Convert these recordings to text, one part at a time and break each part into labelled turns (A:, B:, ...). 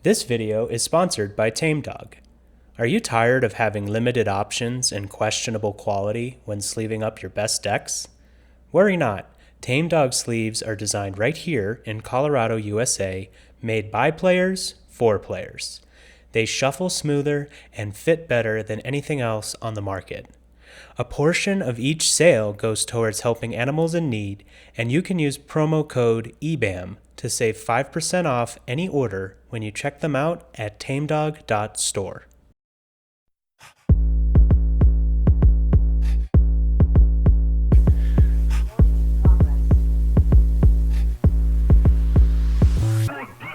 A: This video is sponsored by TameDog. Are you tired of having limited options and questionable quality when sleeving up your best decks? Worry not. TameDog sleeves are designed right here in Colorado, USA, made by players for players. They shuffle smoother and fit better than anything else on the market. A portion of each sale goes towards helping animals in need, and you can use promo code EBAM to save 5% off any order when you check them out at tamedog.store.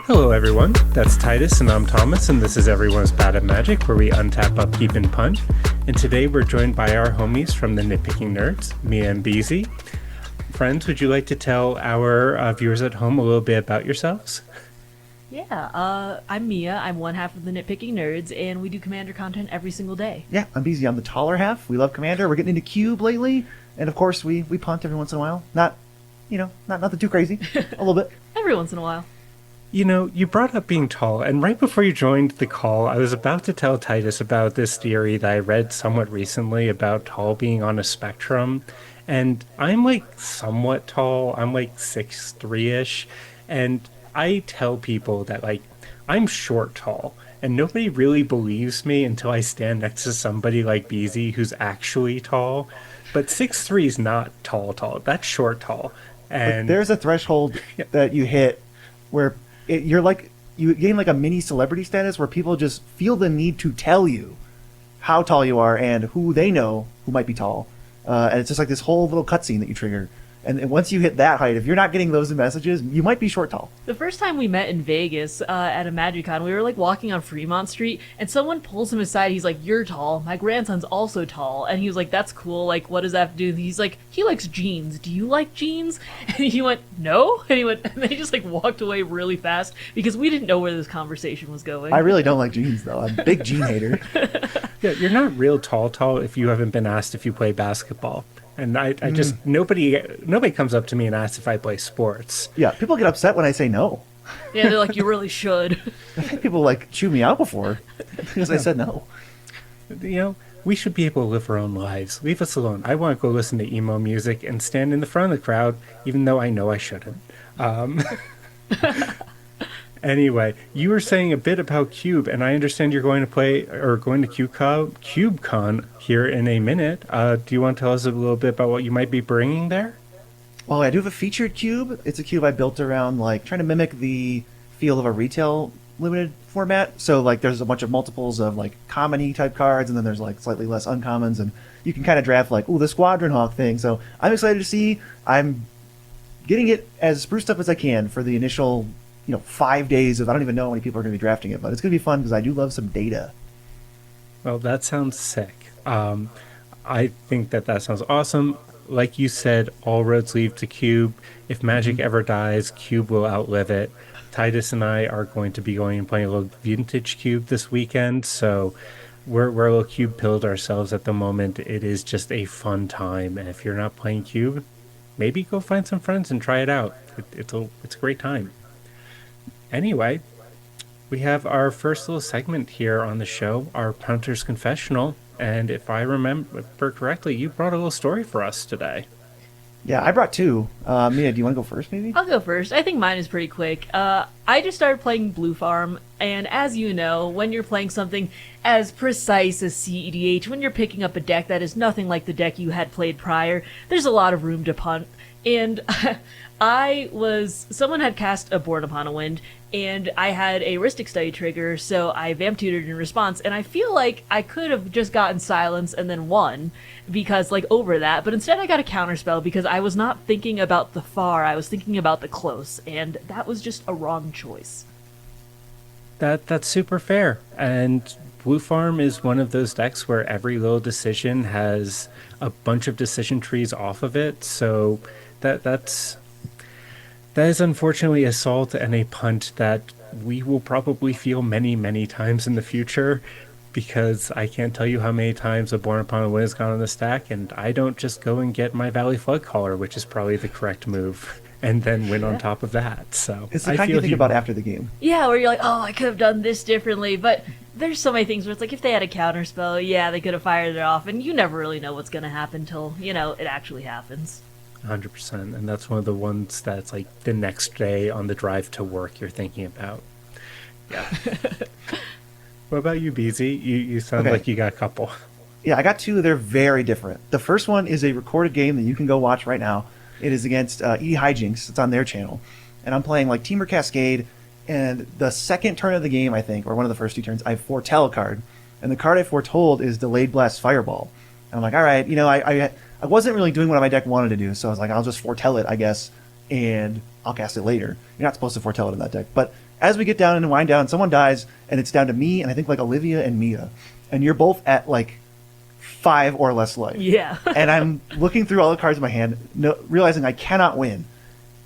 A: Hello everyone, that's Titus and I'm Thomas, and this is Everyone's Bad at Magic, where we untap, upkeep, and punt. And today we're joined by our homies from the Nitpicking Nerds, Mia and Beezy. Friends, would you like to tell our viewers at home a little bit about yourselves?
B: Yeah, I'm Mia. I'm one half of the Nitpicking Nerds, and we do Commander content every single day.
C: Yeah, I'm Beezy. I'm the taller half. We love Commander. We're getting into Cube lately, and of course we punt every once in a while. Not nothing too crazy. A little bit.
B: Every once in a while.
A: You know, you brought up being tall, and right before you joined the call, I was about to tell Titus about this theory that I read somewhat recently about tall being on a spectrum. And I'm like somewhat tall. I'm like 6'3"-ish. And I tell people that like I'm short tall. And nobody really believes me until I stand next to somebody like Beezy who's actually tall. But 6'3" is not tall. That's short tall. And
C: but there's a threshold that you hit where you gain like a mini celebrity status where people just feel the need to tell you how tall you are and who they know who might be tall. And it's just like this whole little cutscene that you trigger. And once you hit that height, if you're not getting those messages, you might be short tall.
B: The first time we met in Vegas at a MagicCon, we were like walking on Fremont Street, and someone pulls him aside. He's like, "You're tall. My grandson's also tall." And he was like, "That's cool. Like, what does that have to do?" And he's like, "He likes jeans. Do you like jeans?" And he went, "No." And he went, and they just like walked away really fast because we didn't know where this conversation was going.
C: I really don't like jeans though. I'm a big jean hater.
A: Yeah, you're not real tall if you haven't been asked if you play basketball. And I just nobody comes up to me and asks if I play sports.
C: Yeah, people get upset when I say no.
B: Yeah, they're like, "You really should."
C: I've had people like chew me out before because I said no.
A: You know, we should be able to live our own lives. Leave us alone. I want to go listen to emo music and stand in the front of the crowd, even though I know I shouldn't. Anyway, you were saying a bit about Cube, and I understand you're going to CubeCon here in a minute. Do you want to tell us a little bit about what you might be bringing there?
C: Well, I do have a featured cube. It's a cube I built around like trying to mimic the feel of a retail limited format. So like there's a bunch of multiples of like common-y type cards, and then there's like slightly less uncommons, and you can kind of draft like, ooh, the Squadron Hawk thing. So I'm excited to see. I'm getting it as spruced up as I can for the initial 5 days of, I don't even know how many people are going to be drafting it, but it's going to be fun because I do love some data.
A: Well, that sounds sick. I think that sounds awesome. Like you said, all roads lead to Cube. If Magic ever dies, Cube will outlive it. Titus and I are going to be going and playing a little vintage Cube this weekend, so we're a little Cube pilled ourselves at the moment. It is just a fun time, and if you're not playing Cube, maybe go find some friends and try it out. It's a great time. Anyway, we have our first little segment here on the show, our Punters confessional, and if I remember correctly, you brought a little story for us today.
C: Yeah, I brought two. Mia, do you want to go first, maybe?
B: I'll go first. I think mine is pretty quick. I just started playing Blue Farm, and as you know, when you're playing something as precise as cEDH, when you're picking up a deck that is nothing like the deck you had played prior, there's a lot of room to punt. And someone had cast a Born Upon a Wind, and I had a Rhystic Study trigger, so I Vamp Tutored in response, and I feel like I could have just gotten Silence and then won, because, like, over that, but instead I got a Counterspell because I was not thinking about the far, I was thinking about the close, and that was just a wrong choice.
A: That's super fair, and Blue Farm is one of those decks where every little decision has a bunch of decision trees off of it, so that is unfortunately a salt and a punt that we will probably feel many, many times in the future, because I can't tell you how many times a Born Upon a Wind has gone on the stack, and I don't just go and get my Valley Flood Caller, which is probably the correct move. and then win on
B: Yeah.
A: top of that. So
C: It's the
A: I
C: kind you
A: feel
C: think
A: you.
C: about after the game.
B: Yeah, where you're like, oh, I could have done this differently, but there's so many things where it's like if they had a counter spell, yeah, they could have fired it off, and you never really know what's gonna happen till it actually happens.
A: 100%, and that's one of the ones that's like the next day on the drive to work you're thinking about. Yeah. What about you, Beezy? You sound
C: Okay.
A: like you got a couple.
C: Yeah, I got two. They're very different. The first one is a recorded game that you can go watch right now. It is against Hijinks. It's on their channel. And I'm playing like Teamer Cascade. And the second turn of the game, I think, or one of the first two turns, I foretell a card. And the card I foretold is Delayed Blast Fireball. And I'm like, all right, I wasn't really doing what my deck wanted to do. So I was like, I'll just foretell it, I guess, and I'll cast it later. You're not supposed to foretell it in that deck. But as we get down and wind down, someone dies, and it's down to me and I think like Olivia and Mia. And you're both at like 5 or less life.
B: Yeah.
C: And I'm looking through all the cards in my hand, realizing I cannot win.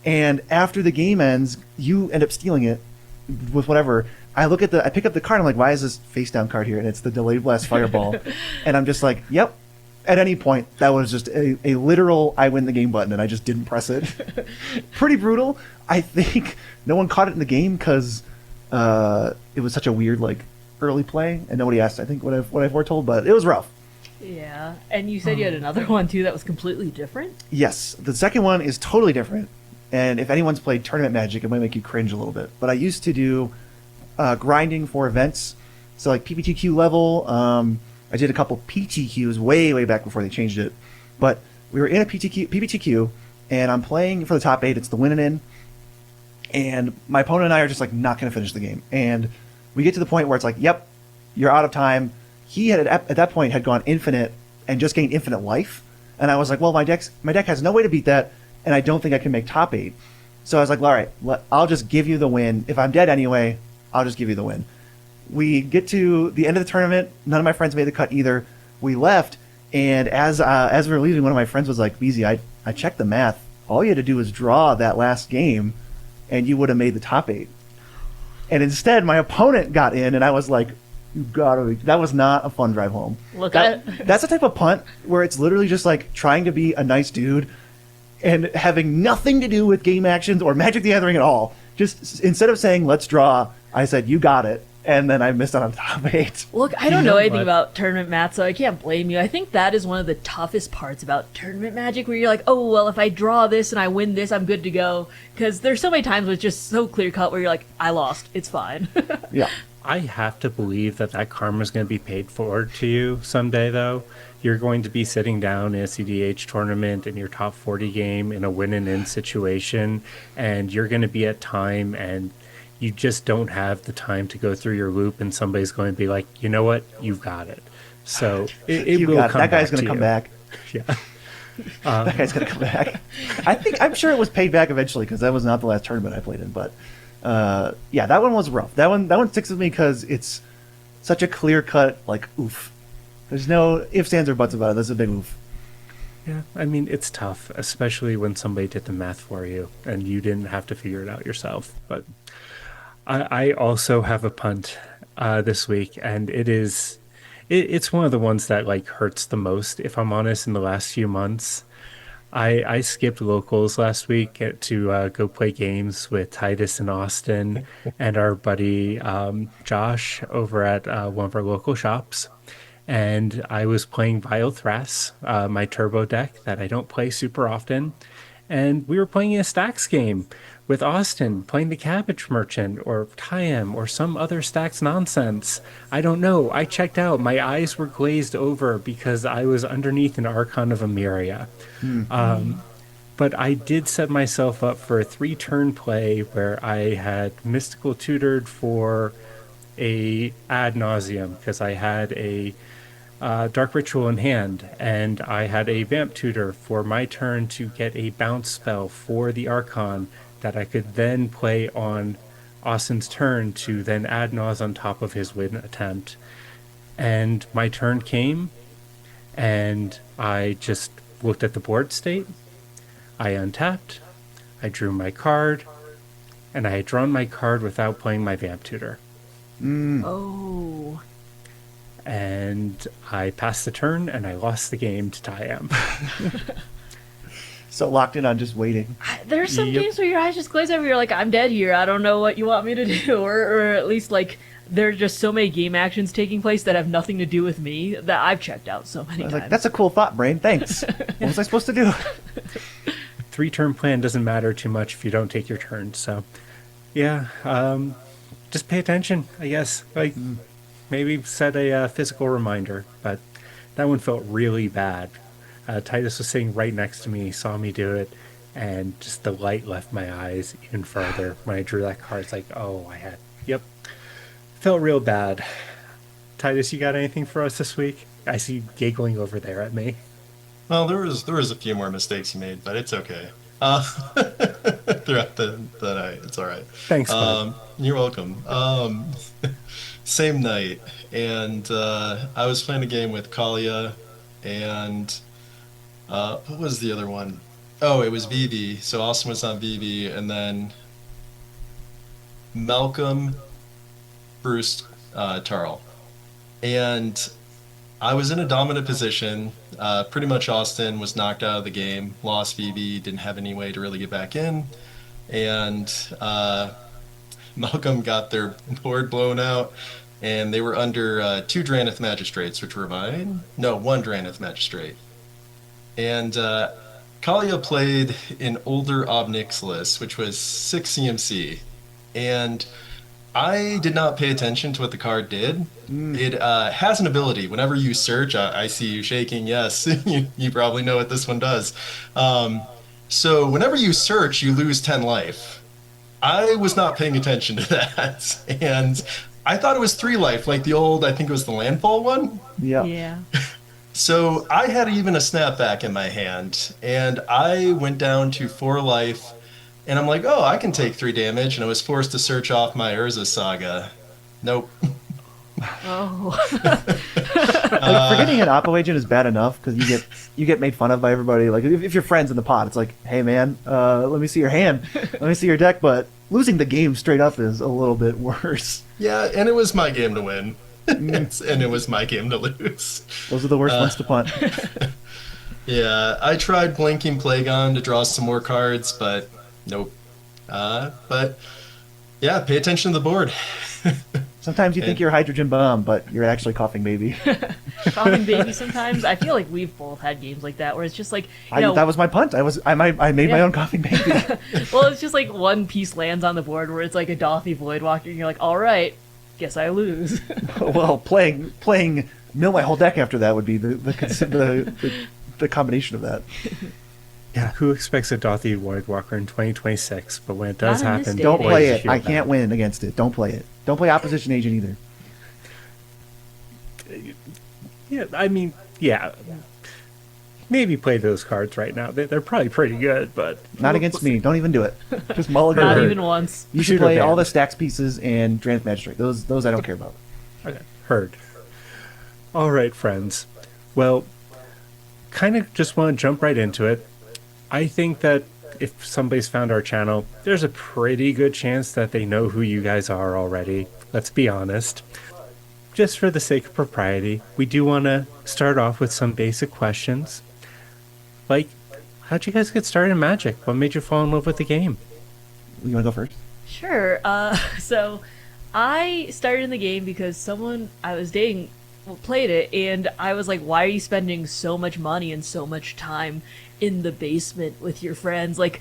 C: And after the game ends, you end up stealing it with whatever. I pick up the card. I'm like, why is this face down card here? And it's the Delayed Blast Fireball. And I'm just like, yep. At any point, that was just a literal I win the game button, and I just didn't press it. Pretty brutal. I think no one caught it in the game because it was such a weird like early play, and nobody asked. I think what I foretold, but it was rough.
B: Yeah. And you said you had another one too that was completely different?
C: Yes, the second one is totally different. And if anyone's played Tournament Magic, it might make you cringe a little bit. But I used to do grinding for events, so like PPTQ level. I did a couple PTQs way back before they changed it. But we were in a PPTQ, and I'm playing for the top 8. It's the win in, and my opponent and I are just like not going to finish the game. And we get to the point where it's like, yep, you're out of time. He had at that point had gone infinite and just gained infinite life. And I was like, well, my deck has no way to beat that, and I don't think I can make top 8. So I was like, all right, I'll just give you the win. If I'm dead anyway, I'll just give you the win. We get to the end of the tournament. None of my friends made the cut either. We left, and as we were leaving, one of my friends was like, Beezy, I checked the math. All you had to do was draw that last game, and you would have made the top 8. And instead, my opponent got in, and I was like, you gotta be. That was not a fun drive home. That's the type of punt where it's literally just like trying to be a nice dude and having nothing to do with game actions or Magic the Gathering at all. Just instead of saying, let's draw, I said, you got it. And then I missed out on top 8.
B: Look, I don't know anything
A: what?
B: about tournament math, so I can't blame you. I think that is one of the toughest parts about tournament magic, where you're like, oh, well, if I draw this and I win this, I'm good to go. Because there's so many times where it's just so clear cut where you're like, I lost, it's fine.
C: Yeah.
A: I have to believe that karma is going to be paid forward to you someday, though. You're going to be sitting down in a cEDH tournament in your top 40 game in a win and in situation, and you're going to be at time, and you just don't have the time to go through your loop, and somebody's going to be like, you know what, you've got it. So it
C: You
A: will
C: got it.
A: come
C: That guy's
A: back
C: going to come
A: you.
C: back.
A: Yeah.
C: That guy's going to come back. I'm sure it was paid back eventually because that was not the last tournament I played in. But yeah, that one was rough. That one sticks with me because it's such a clear cut like oof. There's no ifs, ands, or buts about it. That's a big oof.
A: Yeah, I mean, it's tough, especially when somebody did the math for you and you didn't have to figure it out yourself. But I also have a punt this week, and it's one of the ones that like hurts the most, if I'm honest, in the last few months. I skipped locals last week to go play games with Titus in Austin and our buddy Josh over at one of our local shops. And I was playing Vile Thras, my turbo deck that I don't play super often. And we were playing a stacks game with Austin, playing the Cabbage Merchant or Tyam or some other stacks nonsense. I don't know. I checked out. My eyes were glazed over because I was underneath an Archon of Emeria. But I did set myself up for a 3-turn play where I had Mystical Tutored for a ad nauseum because I had a Dark Ritual in hand, and I had a Vamp Tutor for my turn to get a bounce spell for the Archon that I could then play on Austin's turn to then add Naz on top of his win attempt. And my turn came, and I just looked at the board state, I untapped, I drew my card, and I had drawn my card without playing my Vamp Tutor.
B: Oh.
A: And I passed the turn, and I lost the game to Tyam.
C: So locked in on just waiting.
B: There's some
A: Yep.
B: games where your eyes just glaze over. You're like, I'm dead here. I don't know what you want me to do, or at least like there are just so many game actions taking place that have nothing to do with me that I've checked out so many
C: I was
B: times.
C: like, that's a cool thought, brain. Thanks. What was I supposed to do?
A: 3-turn plan doesn't matter too much if you don't take your turn. So, yeah, just pay attention, I guess. Like, maybe set a physical reminder, but that one felt really bad. Titus was sitting right next to me, saw me do it, and just the light left my eyes even further when I drew that card. It's like, oh, yep, felt real bad. Titus, you got anything for us this week? I see you giggling over there at me.
D: Well, there was a few more mistakes you made, but it's okay. Throughout the night, it's all right.
A: Thanks, bud.
D: You're welcome. Same night, and I was playing a game with Kalia, and what was the other one? Oh, it was VV. So Austin was on VV, and then Malcolm, Bruce, Tarl, and I was in a dominant position. Pretty much Austin was knocked out of the game, lost VB, didn't have any way to really get back in. And Malcolm got their board blown out, and they were under 2 Draneth Magistrates, which were mine. No, 1 Draneth Magistrate. And Kalia played an older Obnixilis, which was 6 CMC. And I did not pay attention to what the card did. It has an ability. Whenever you search, I see you shaking. Yes, you probably know what this one does. So whenever you search, you lose 10 life. I was not paying attention to that. And I thought it was 3 life, like the old, I think it was the landfall one.
C: Yeah.
B: Yeah.
D: So I had even a snapback in my hand, and I went down to 4 life. And I'm like, oh, I can take 3 damage, and I was forced to search off my Urza Saga. Nope.
B: Oh.
C: Like forgetting an Oppo agent is bad enough because you get made fun of by everybody. Like if you're friends in the pod, it's like, hey man, let me see your hand, let me see your deck. But losing the game straight up is a little bit worse.
D: Yeah, and it was my game to win. And it was my game to lose.
C: Those are the worst ones to punt.
D: Yeah, I tried blinking Plagon to draw some more cards, but nope. But yeah, pay attention to the board.
C: Sometimes you think you're a hydrogen bomb, but you're actually coughing baby.
B: Coughing baby sometimes. I feel like we've both had games like that where it's just like,
C: That was my punt. I made my
B: Yeah.
C: own coughing baby.
B: well, it's just like one piece lands on the board where it's like a Dothy Voidwalker, and you're like, all right, guess I lose.
C: Well, playing mill my whole deck after that would be the combination of that.
A: Yeah, who expects a Dothy Voidwalker in 2026? But when it does
B: Not in this
A: happen,
B: day
C: Don't
B: and
C: play
A: boy,
C: it.
A: feel
C: I
A: bad.
C: can't win against it. Don't play it. Don't play opposition agent either.
A: Yeah, I mean, yeah. Maybe play those cards right now. They're probably pretty good, but
C: Not against me. Don't even do it. Just mulligan.
B: Not
A: Heard.
B: even once.
C: You should
A: Shoot or
C: play
A: ban.
C: all the stacks pieces and Dranth Magistrate. Those I don't care about.
A: Okay, heard. All right, friends. Well, kind of just want to jump right into it. I think that if somebody's found our channel, there's a pretty good chance that they know who you guys are already. Let's be honest. Just for the sake of propriety, we do want to start off with some basic questions. Like, how'd you guys get started in Magic? What made you fall in love with the game?
C: You want to go first?
B: Sure. So I started in the game because someone I was dating played it, and I was like, why are you spending so much money and so much time in the basement with your friends, like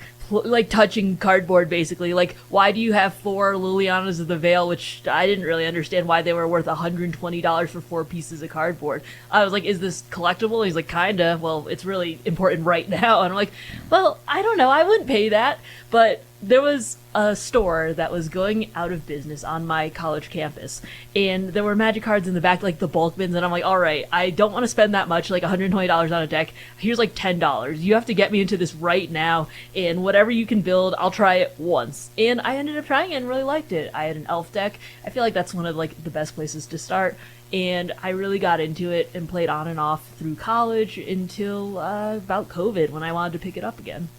B: touching cardboard, basically? Like, why do you have 4 Lilianas of the Veil, which I didn't really understand why they were worth $120 for 4 pieces of cardboard. I was like, is this collectible? He's like, kinda. Well, it's really important right now. And I'm like, well, I don't know, I wouldn't pay that. But there was a store that was going out of business on my college campus, and there were Magic cards in the back, like the bulk bins, and I'm like, all right, I don't want to spend that much, like $120 on a deck. Here's like $10. You have to get me into this right now, and whatever you can build, I'll try it once. And I ended up trying it and really liked it. I had an elf deck. I feel like that's one of like the best places to start, and I really got into it and played on and off through college until about COVID, when I wanted to pick it up again.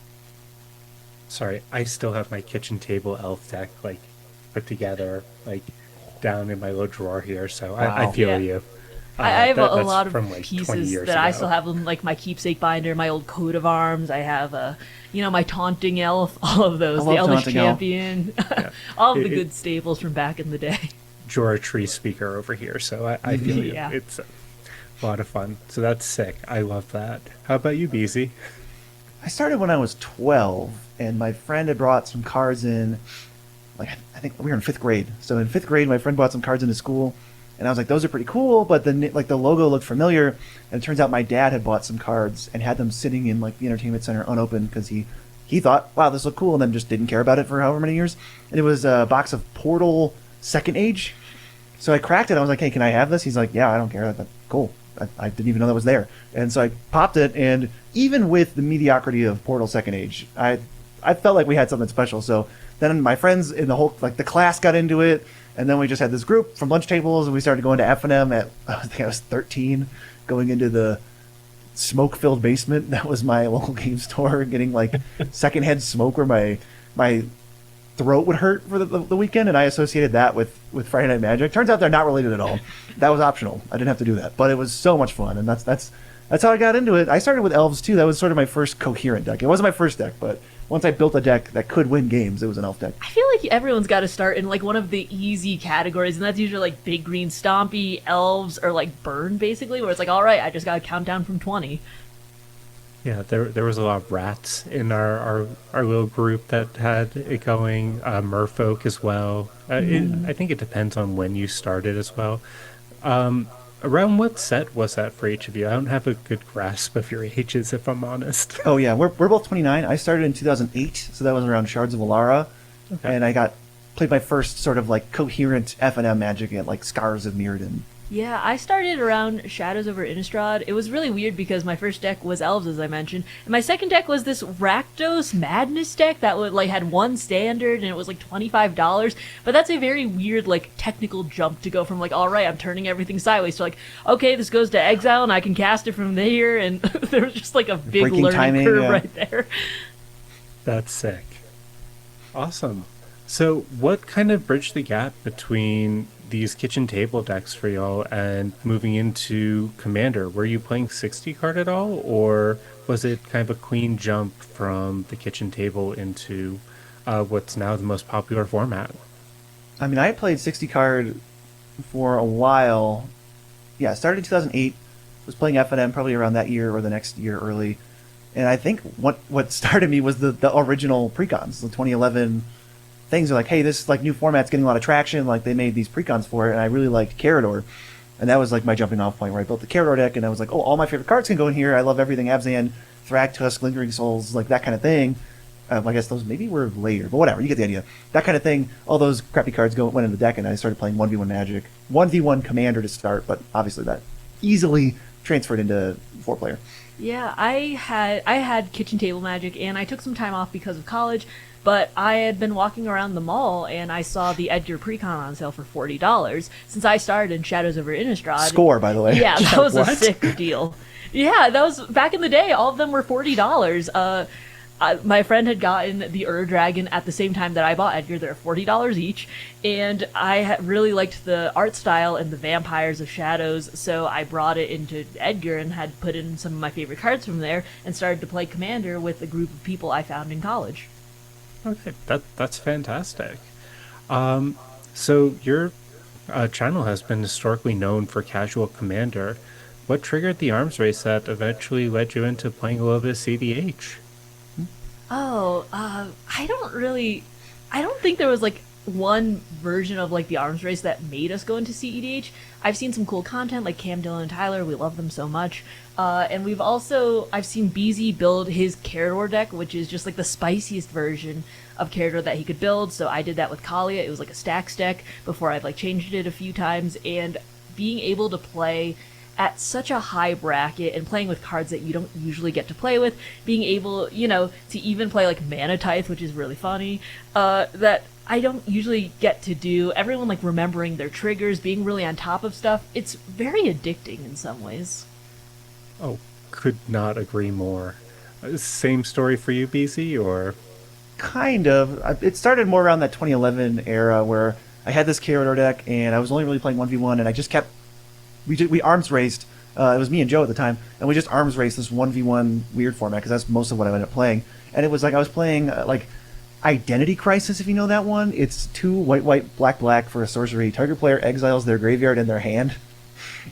A: Sorry, I still have my kitchen table elf deck, like, put together, like, down in my little drawer here, so I
C: Wow.
A: feel
B: Yeah.
A: you.
B: I have a
A: That's
B: lot of
A: from like 20
B: pieces
A: years
B: that
A: ago.
B: I still have in like my keepsake binder, my old coat of arms. I have my taunting elf, all of those,
C: I
B: the
C: love
B: elvish
C: Taunting Elf.
B: champion,
A: Yeah.
B: all of the
A: It-
B: good staples from back in the day.
A: Jorah Tree Speaker over here, so I feel you.
B: Yeah.
A: It's a lot of fun. So that's sick. I love that. How about you, Beezy?
C: I started when I was 12, and my friend had brought some cards in. Like I think we were in 5th grade. So in 5th grade, my friend brought some cards into school, and I was like, "Those are pretty cool," but the logo looked familiar. And it turns out my dad had bought some cards and had them sitting in like the entertainment center unopened because he thought, "Wow, this looked cool," and then just didn't care about it for however many years. And it was a box of Portal Second Age. So I cracked it. I was like, "Hey, can I have this?" He's like, "Yeah, I don't care. That's cool." I didn't even know that was there. And so I popped it, and even with the mediocrity of Portal Second Age, I felt like we had something special. So then my friends in the whole the class got into it, and then we just had this group from lunch tables, and we started going to F&M at I think I was 13, going into the smoke-filled basement. That was my local game store, getting like secondhand smoke where my throat would hurt for the weekend, and I associated that with Friday Night Magic. Turns out they're not related at all. That was optional. I didn't have to do that, but it was so much fun, and that's how I got into it. I started with elves too. That was sort of my first coherent deck. It wasn't my first deck, but once I built a deck that could win games, it was an elf deck.
B: I feel like everyone's got to start in like one of the easy categories, and that's usually like big green stompy, elves, or like burn, basically, where it's like, all right, I just got to count down from 20.
A: Yeah, there was a lot of rats in our little group that had it going. Merfolk as well. I think it depends on when you started as well. Around what set was that for each of you? I don't have a good grasp of your ages, if I'm honest.
C: Oh yeah, we're both 29. I started in 2008, so that was around Shards of Alara,
A: Okay.
C: and I played my first sort of like coherent F&M Magic at like Scars of Mirrodin.
B: Yeah, I started around Shadows over Innistrad. It was really weird because my first deck was elves, as I mentioned, and my second deck was this Rakdos Madness deck that would like had one standard and it was like $25. But that's a very weird like technical jump to go from like, all right, I'm turning everything sideways to like, okay, this goes to exile and I can cast it from there, and there was just like a big
C: Breaking
B: learning
C: timing,
B: curve
C: yeah.
B: right there.
A: That's sick. Awesome. So, what kind of bridged the gap between these kitchen table decks for y'all and moving into Commander? Were you playing 60 card at all, or was it kind of a clean jump from the kitchen table into what's now the most popular format?
C: I mean, I had played 60 card for a while. Yeah, I started in 2008. Was playing F&M probably around that year or the next year early. And I think what started me was the original precons, the 2011 things. Are like, hey, this like new format's getting a lot of traction. Like they made these precons for it, and I really liked Carador. And that was like my jumping off point where I built the Carador deck, and I was like, oh, all my favorite cards can go in here. I love everything Abzan, Thragtusk, Lingering Souls, like that kind of thing. I guess those maybe were later, but whatever, you get the idea. That kind of thing. All those crappy cards went in the deck, and I started playing 1v1 Magic, 1v1 Commander to start, but obviously that easily transferred into 4-player.
B: Yeah, I had kitchen table magic, and I took some time off because of college. But I had been walking around the mall, and I saw the Edgar Precon on sale for $40. Since I started in Shadows over Innistrad.
C: Score, by the way.
B: Yeah, that was a
A: What?
B: sick deal. Yeah, that was back in the day. All of them were $40. My friend had gotten the Dragon at the same time that I bought Edgar. They're $40 each, and I really liked the art style and the vampires of Shadows, so I brought it into Edgar and had put in some of my favorite cards from there and started to play Commander with a group of people I found in college.
A: Okay, that's fantastic. So your channel has been historically known for casual Commander. What triggered the arms race that eventually led you into playing a little bit of CDH?
B: Oh, I don't think there was like one version of like the arms race that made us go into cEDH. I've seen some cool content like Cam, Dylan, and Tyler. We love them so much. And I've seen Beezy build his Carador deck, which is just like the spiciest version of Carador that he could build. So I did that with Kalia. It was like a stacks deck before I'd like changed it a few times. And being able to play at such a high bracket and playing with cards that you don't usually get to play with, being able, to even play like Mana Tithe, which is really funny, that I don't usually get to do. Everyone like remembering their triggers, being really on top of stuff. It's very addicting in some ways.
A: Oh, could not agree more. Same story for you, BC, or?
C: Kind of. It started more around that 2011 era where I had this Carador deck, and I was only really playing 1v1, and I just kept we arms raced. It was me and Joe at the time, and we just arms raced this 1v1 weird format because that's most of what I ended up playing. And it was like I was playing like Identity Crisis, if you know that one. It's 2 white, white, black, black for a sorcery. Target player exiles their graveyard in their hand.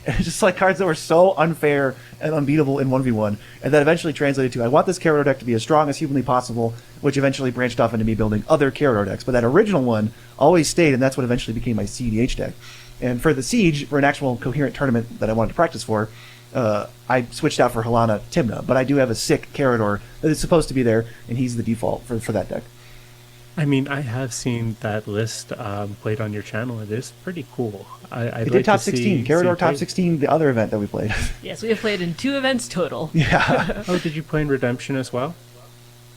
C: And it's just like cards that were so unfair and unbeatable in 1v1. And that eventually translated to, I want this Karador deck to be as strong as humanly possible, which eventually branched off into me building other Karador decks. But that original one always stayed, and that's what eventually became my cEDH deck. And for the Siege, for an actual coherent tournament that I wanted to practice for, I switched out for Helana Timna. But I do have a sick Karador that is supposed to be there, and he's the default for that deck.
A: I mean, I have seen that list played on your channel. It is pretty cool. I'd
C: It
A: like
C: did top
A: to
C: 16.
A: see
C: Karador top
A: play.
C: 16, the other event that we played.
B: Yes, we have played in 2 events total.
C: Yeah.
A: Oh, did you play in Redemption as well?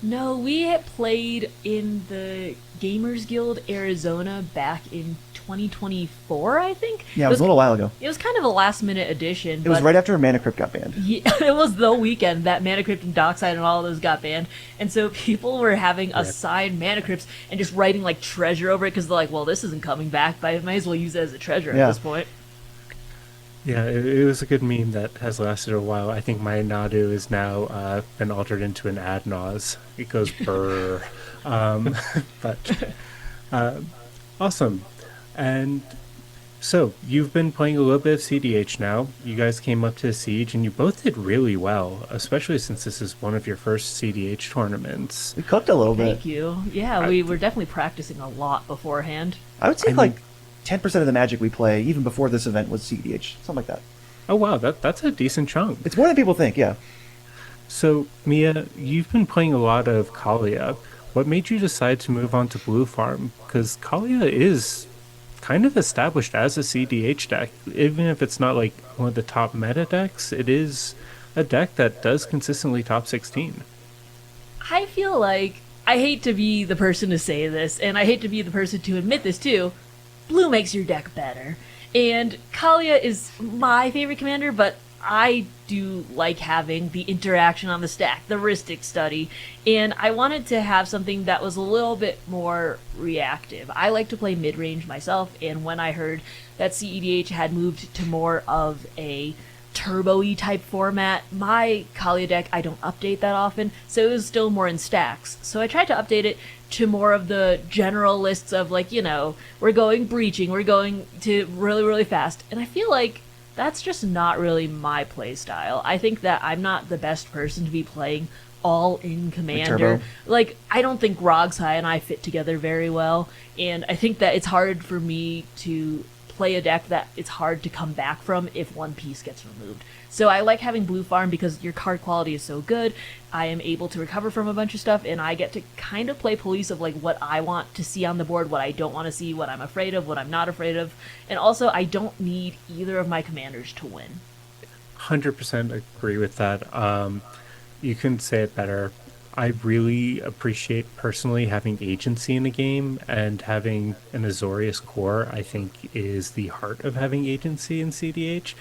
B: No, we had played in the Gamers Guild Arizona back in 2024, I think.
C: Yeah, it was a little while ago.
B: It was kind of a last minute addition.
C: It was
B: but
C: right after Mana Crypt got banned.
B: Yeah, it was the weekend that Mana Crypt and Dockside and all of those got banned. And so people were having assigned Mana Crypts and just writing like treasure over it because they're like, well, this isn't coming back, but I might as well use it as a treasure
C: Yeah.
B: at this point.
A: Yeah, it was a good meme that has lasted a while. I think my Nadu is now been altered into an Adnaz. It goes brr. But awesome. And so you've been playing a little bit of cEDH now. You guys came up to Siege, and you both did really well, especially since this is one of your first cEDH tournaments.
C: We cooked a little bit.
B: Thank you. Yeah, we were definitely practicing a lot beforehand.
C: I would say
A: I
C: like
A: mean-
C: 10% of the Magic we play, even before this event, was cEDH. Something like that.
A: Oh wow, that's a decent chunk.
C: It's more than people think, yeah.
A: So Mia, you've been playing a lot of Kalia. What made you decide to move on to Blue Farm? Because Kalia is kind of established as a cEDH deck. Even if it's not like one of the top meta decks, it is a deck that does consistently top 16.
B: I feel like, I hate to be the person to say this, and I hate to be the person to admit this too, blue makes your deck better. And Kalia is my favorite commander, but I do like having the interaction on the stack, the heuristic study, and I wanted to have something that was a little bit more reactive. I like to play mid-range myself, and when I heard that cEDH had moved to more of a turbo-y type format, my Kalia deck, I don't update that often, so it was still more in stacks. So I tried to update it to more of the general lists of like, you know, we're going breaching, we're going to really, really fast. And I feel like that's just not really my play style. I think that I'm not the best person to be playing all in commander.
C: turbo.
B: Like, I don't think Rogsai and I fit together very well, and I think that it's hard for me to play a deck that it's hard to come back from if one piece gets removed. So I like having Blue Farm because your card quality is so good. I am able to recover from a bunch of stuff, and I get to kind of play police of like what I want to see on the board, what I don't want to see, what I'm afraid of, what I'm not afraid of. And also, I don't need either of my commanders to win.
A: 100% agree with that. You couldn't say it better. I really appreciate personally having agency in a game, and having an Azorius core, I think, is the heart of having agency in cEDH.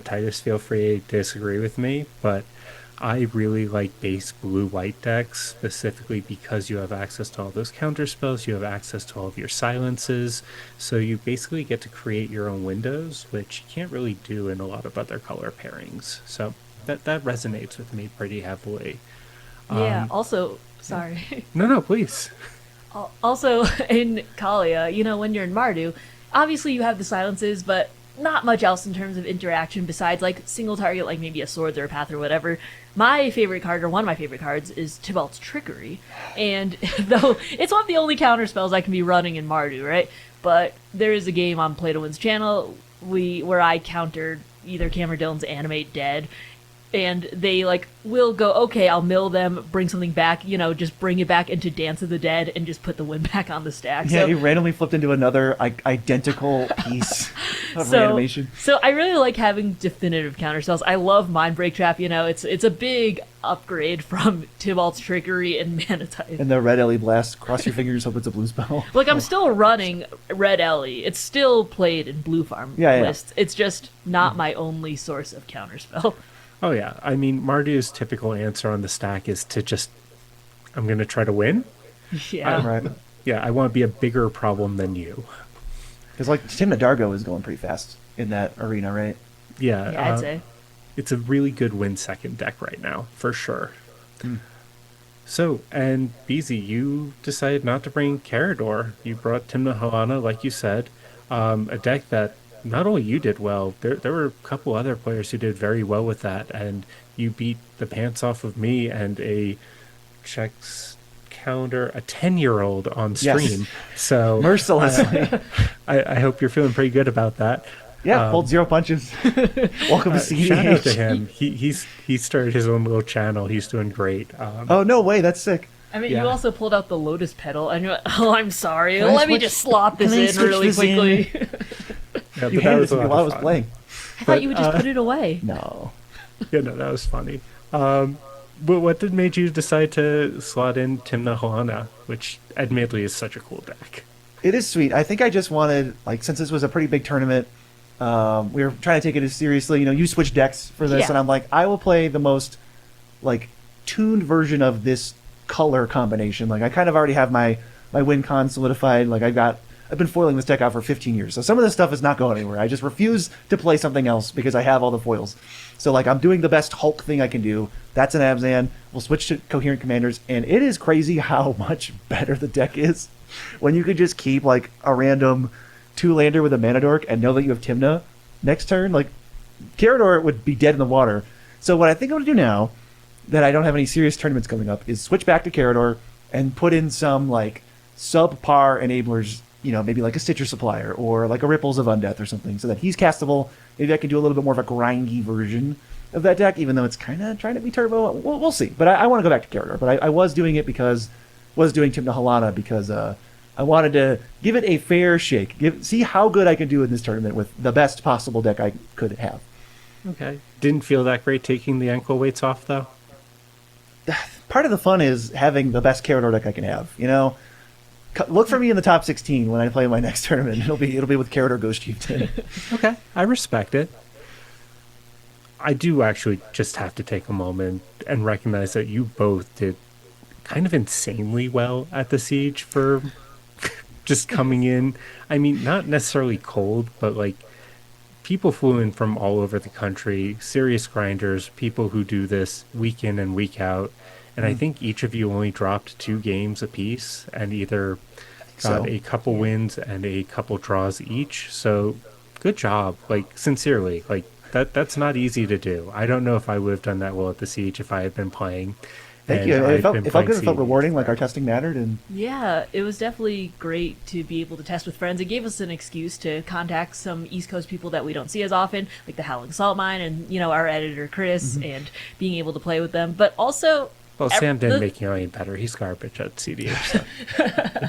A: Titus, feel free to disagree with me, but I really like base blue-white decks, specifically because you have access to all those counter spells, you have access to all of your silences, so you basically get to create your own windows, which you can't really do in a lot of other color pairings. So that resonates with me pretty heavily.
B: Yeah, also, sorry.
A: No, please.
B: Also, in Kalia, you know, when you're in Mardu, obviously you have the silences, but not much else in terms of interaction besides, like, single target, like maybe a Swords or a Path or whatever. My favorite card, or one of my favorite cards, is Tybalt's Trickery. And though it's one of the only counter spells I can be running in Mardu, right? But there is a game on Play to Win's channel where I countered either Cameron Dillon's Animate Dead, and they like will go, okay, I'll mill them, bring something back, you know, just bring it back into Dance of the Dead and just put the win back on the stack.
C: Yeah,
B: So,
C: he randomly flipped into another identical piece of
B: so,
C: reanimation.
B: so I really like having definitive counterspells. I love Mind Break Trap, you know, it's a big upgrade from Tybalt's Trickery and Mana Tithe.
C: And the red Ellie blast, cross your fingers, hope it's a blue spell.
B: Like, I'm still running Red Ellie. It's still played in Blue Farm
C: Yeah.
B: lists. It's just not my only source of counterspell.
A: Oh yeah, I mean, Mardu's typical answer on the stack is to just, I'm going to try to win.
B: Yeah.
C: Right.
A: Yeah, I want to be a bigger problem than you.
C: Because like Tim Dargo is going pretty fast in that arena, right?
A: Yeah,
B: Yeah, I'd say.
A: it's a really good win second deck right now, for sure.
C: Hmm.
A: So, and Beezy, you decided not to bring Carador. You brought Timna Halana, like you said, a deck that not only you did well, there were a couple other players who did very well with that, and you beat the pants off of me and a checks calendar, a 10-year-old on
C: Yes,
A: stream. So,
C: mercilessly.
A: I hope you're feeling pretty good about that.
C: Yeah, pulled zero punches. Welcome to
A: Shout out to
C: CEDH.
A: him. He started his own little channel. He's doing great.
C: Oh no way, that's sick.
B: I mean, you
A: Yeah.
B: also pulled out the Lotus Petal, and you're like, oh, I'm sorry.
C: Can I
B: Let me
C: switch-
B: just slot this
C: can I
B: in
C: switch
B: really
C: this in?
B: quickly.
A: Yeah, but
C: You
A: that
C: handed it
A: was
C: to
A: a
C: me
A: lot
C: while I
A: of
C: was
A: fun.
C: playing.
B: I thought you would just put it away.
C: No.
A: Yeah, no, that was funny. But what did made you decide to slot in Timna Halana, which admittedly is such a cool deck?
C: It is sweet. I think I just wanted, like, since this was a pretty big tournament, we were trying to take it as seriously. You know, you switch decks for this,
B: Yeah.
C: and I'm like, I will play the most, like, tuned version of this color combination. Like, I kind of already have my win con solidified. Like, I've been foiling this deck out for 15 years, so some of this stuff is not going anywhere. I just refuse to play something else because I have all the foils. So, like, I'm doing the best Hulk thing I can do. That's an Abzan. We'll switch to Coherent Commanders, and it is crazy how much better the deck is when you could just keep, like, a random two-lander with a Mana Dork and know that you have Timna next turn. Like, Carador would be dead in the water. So what I think I'm going to do now, that I don't have any serious tournaments coming up, is switch back to Carador and put in some, like, subpar enablers, you know, maybe like a Stitcher Supplier or like a Ripples of Undeath or something, so that he's castable. Maybe I can do a little bit more of a grindy version of that deck, even though it's kind of trying to be turbo. We'll see. But I want to go back to Carador. But I was doing it because, was doing Timna Halana because I wanted to give it a fair shake. See how good I can do in this tournament with the best possible deck I could have.
A: Okay. Didn't feel that great taking the ankle weights off, though?
C: Part of the fun is having the best Carador deck I can have. You know, look for me in the top 16 when I play my next tournament. It'll be with Carador Ghost Chieftain.
A: Okay. I respect it. I do actually just have to take a moment and recognize that you both did kind of insanely well at the siege for just coming in. I mean, not necessarily cold, but like people flew in from all over the country, serious grinders, people who do this week in and week out. And I think each of you only dropped 2 games apiece and either got
C: So,
A: a couple wins and a couple draws each. So good job. Like sincerely, like that's not easy to do. I don't know if I would have done that well at the siege if I had been playing.
C: thank
A: And
C: you.
A: I'd
C: It felt,
A: been
C: it felt
A: playing
C: good. It felt
A: CEDH
C: rewarding. Like our
A: forever.
C: testing mattered, and
B: Yeah, it was definitely great to be able to test with friends. It gave us an excuse to contact some East Coast people that we don't see as often, like the Howling Salt Mine and, you know, our editor Chris, and being able to play with them. But also,
A: Well, Sam didn't
B: the-
A: make you any better. He's garbage at CDH. So.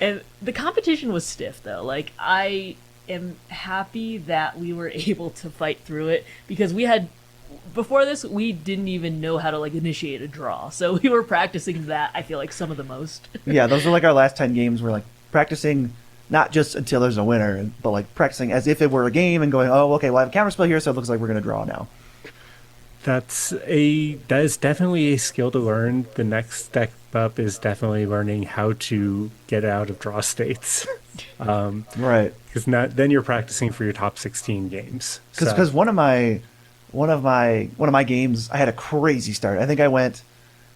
B: and the competition was stiff, though. Like, I am happy that we were able to fight through it because we had. Before this, we didn't even know how to like initiate a draw, so we were practicing that. I feel like some of the most.
C: yeah, those were like our last 10 games. We're like practicing not just until there's a winner, but like practicing as if it were a game and going, oh, okay, well, I have a counterspell here, so it looks like we're going to draw now.
A: That is definitely a skill to learn. The next step up is definitely learning how to get out of draw states.
C: Right.
A: Because then you're practicing for your top 16 games.
C: Because
A: So,
C: one of my games, I had a crazy start. I think I went.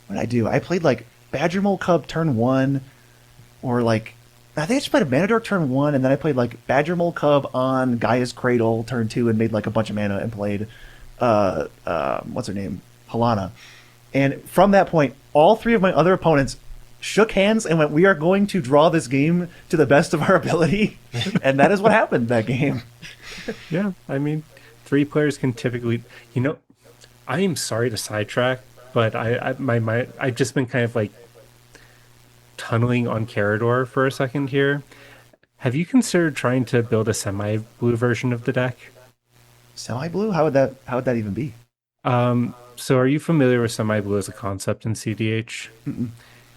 C: What did I do? I played like Badger Mole Cub turn one, or like I think I just played a Manadork turn one, and then I played like Badger Mole Cub on Gaia's Cradle turn two, and made like a bunch of mana and played what's her name, Halana. And from that point, all 3 of my other opponents shook hands and went, "We are going to draw this game to the best of our ability," and that is what happened that game.
A: yeah, I mean, 3 players can typically, I am sorry to sidetrack, but I've just been kind of like tunneling on Carador for a second here. Have you considered trying to build a semi-blue version of the deck?
C: Semi-blue? How would that even be?
A: So are you familiar with semi-blue as a concept in CDH?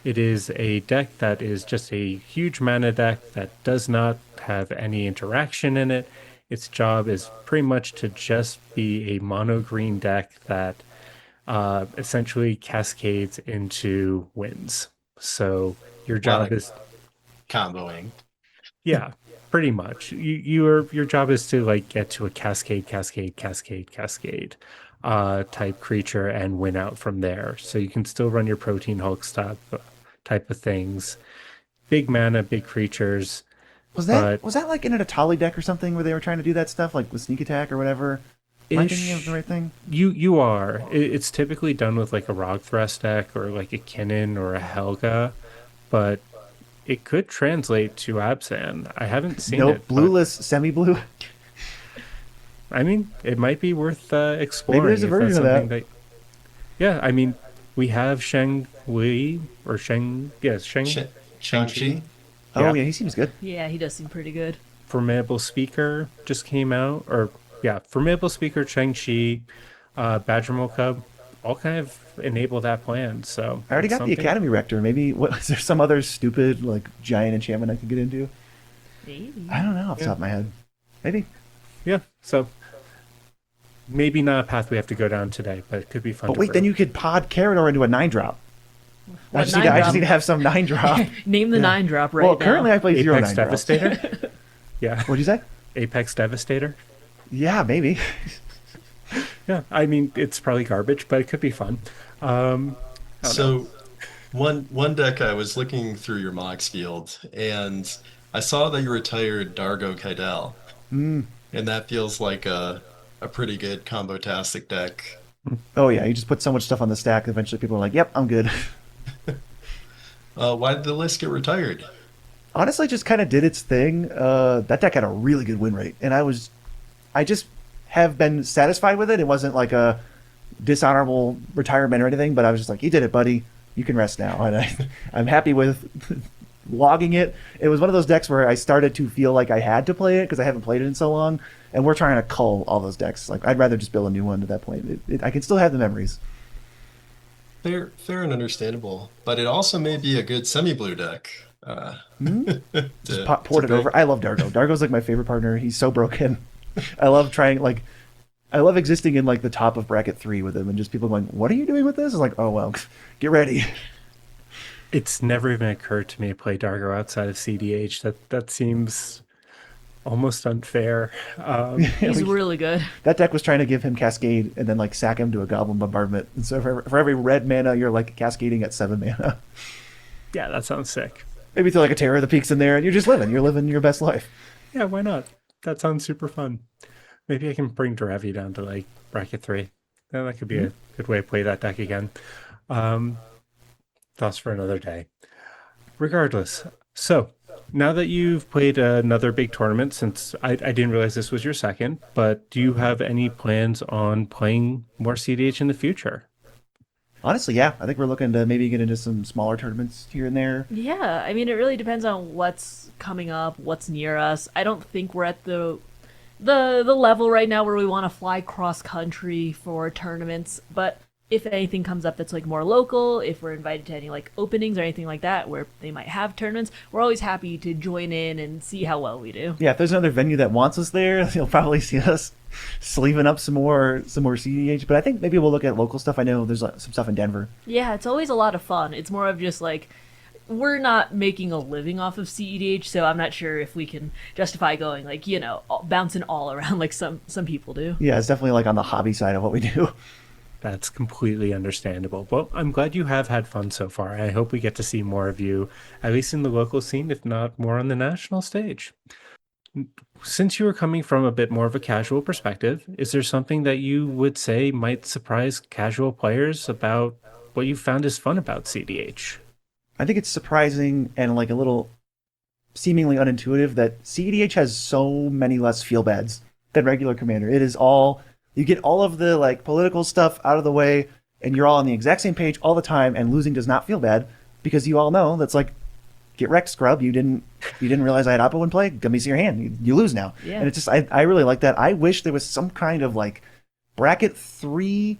A: It is a deck that is just a huge mana deck that does not have any interaction in it. Its job is pretty much to just be a mono green deck that essentially cascades into wins. So your
D: Lot
A: job
D: of
A: is,
D: comboing.
A: yeah. Pretty much. Your job is to like get to a cascade type creature and win out from there. So you can still run your protein Hulk type of things. Big mana, big creatures,
C: Was that
A: but
C: was that like in an Atali deck or something where they were trying to do that stuff like with sneak attack or whatever? Am I thinking of the right thing?
A: you are. It's typically done with like a Rog Thrust deck or like a Kinnan or a Helga, but it could translate to Abzan. I haven't seen
C: Nope,
A: it, but
C: blueless, semi-blue.
A: I mean, it might be worth exploring.
C: Maybe there's a
A: if
C: version
A: that's
C: of
A: something
C: that.
A: yeah, I mean, we have Sheng Li or
D: Sh-
A: Shang-Chi.
D: Shang-Chi?
C: Oh
A: Yeah,
C: yeah, he seems good.
B: Yeah, he does seem pretty good.
A: Formidable Speaker just came out, or yeah, Formidable Speaker, Shang-Chi, Badger Cub, all kind of enable that plan. So
C: I already
A: it's
C: got the
A: something.
C: Academy Rector. Maybe is there some other stupid like giant enchantment I could get into?
B: Maybe.
C: I don't know off the top of my head. Maybe.
A: Yeah, so maybe not a path we have to go down today, but it could be fun.
C: But
A: to
C: wait, then
A: brew.
C: you could pod Carador into a 9-drop.
B: What
C: I just
B: 9-drop?
C: need to have some 9-drop.
B: Name the
C: Yeah.
B: 9-drop right
C: Well,
B: now.
C: currently I play 0
A: Apex
C: 9-drops.
A: Devastator. Yeah,
C: What'd you say?
A: Apex Devastator.
C: Yeah, maybe.
A: Yeah, I mean it's probably garbage, but it could be fun. I don't know.
D: So one deck I was looking through your Mox field and I saw that you retired Dargo Kydel. And that feels like a pretty good combo-tastic deck.
C: Oh yeah, you just put so much stuff on the stack. Eventually, people are like, "Yep, I'm good."
D: Why did the list get retired?
C: Honestly, just kind of did its thing. That deck had a really good win rate, and I just have been satisfied with it. It wasn't like a dishonorable retirement or anything, but I was just like, "You did it, buddy. You can rest now." And I'm happy with logging it. It was one of those decks where I started to feel like I had to play it because I haven't played it in so long, and we're trying to cull all those decks. Like, I'd rather just build a new one at that point. I can still have the memories.
D: Fair and understandable, but it also may be a good semi-blue deck.
C: Just
D: To
C: port it
D: pick.
C: over. I love Dargo. Dargo's like my favorite partner. He's so broken. I love trying like I love existing in like the top of bracket 3 with him and just people going, "What are you doing with this?" It's like, "Oh well, get ready."
A: It's never even occurred to me to play Dargo outside of CDH. That seems almost unfair.
B: He's really good.
C: That deck was trying to give him Cascade and then like sack him to a Goblin Bombardment. And so for every red mana, you're like cascading at 7 mana.
A: Yeah, that sounds sick.
C: Maybe throw like a Terror of the Peaks in there, and you're just living. You're living your best life.
A: Yeah, why not? That sounds super fun. Maybe I can bring Derevi down to like bracket 3. Yeah, that could be a good way to play that deck again. Thoughts for another day. Regardless, so now that you've played another big tournament, since I didn't realize this was your second, but do you have any plans on playing more CDH in the future?
C: Honestly, yeah, I think we're looking to maybe get into some smaller tournaments here and there.
B: Yeah, I mean, it really depends on what's coming up, what's near us. I don't think we're at the level right now where we want to fly cross country for tournaments, but if anything comes up that's like more local, if we're invited to any like openings or anything like that where they might have tournaments, we're always happy to join in and see how well we do.
C: Yeah, if there's another venue that wants us there, you'll probably see us sleeving up some more CDH. But I think maybe we'll look at local stuff. I know there's some stuff in Denver.
B: Yeah, it's always a lot of fun. It's more of just like we're not making a living off of cEDH, so I'm not sure if we can justify going like, bouncing all around like some people do.
C: Yeah, it's definitely like on the hobby side of what we do.
A: That's completely understandable. Well, I'm glad you have had fun so far. I hope we get to see more of you, at least in the local scene, if not more on the national stage. Since you are coming from a bit more of a casual perspective, is there something that you would say might surprise casual players about what you found is fun about CDH?
C: I think it's surprising and like a little seemingly unintuitive that cEDH has so many less feel bads than regular Commander. It is all, you get all of the like political stuff out of the way and you're all on the exact same page all the time, and losing does not feel bad because you all know that's like, get wrecked, scrub. You didn't realize I had Oppo in play. Let me see your hand. You lose now.
B: Yeah.
C: And it's just I really like that. I wish there was some kind of like bracket 3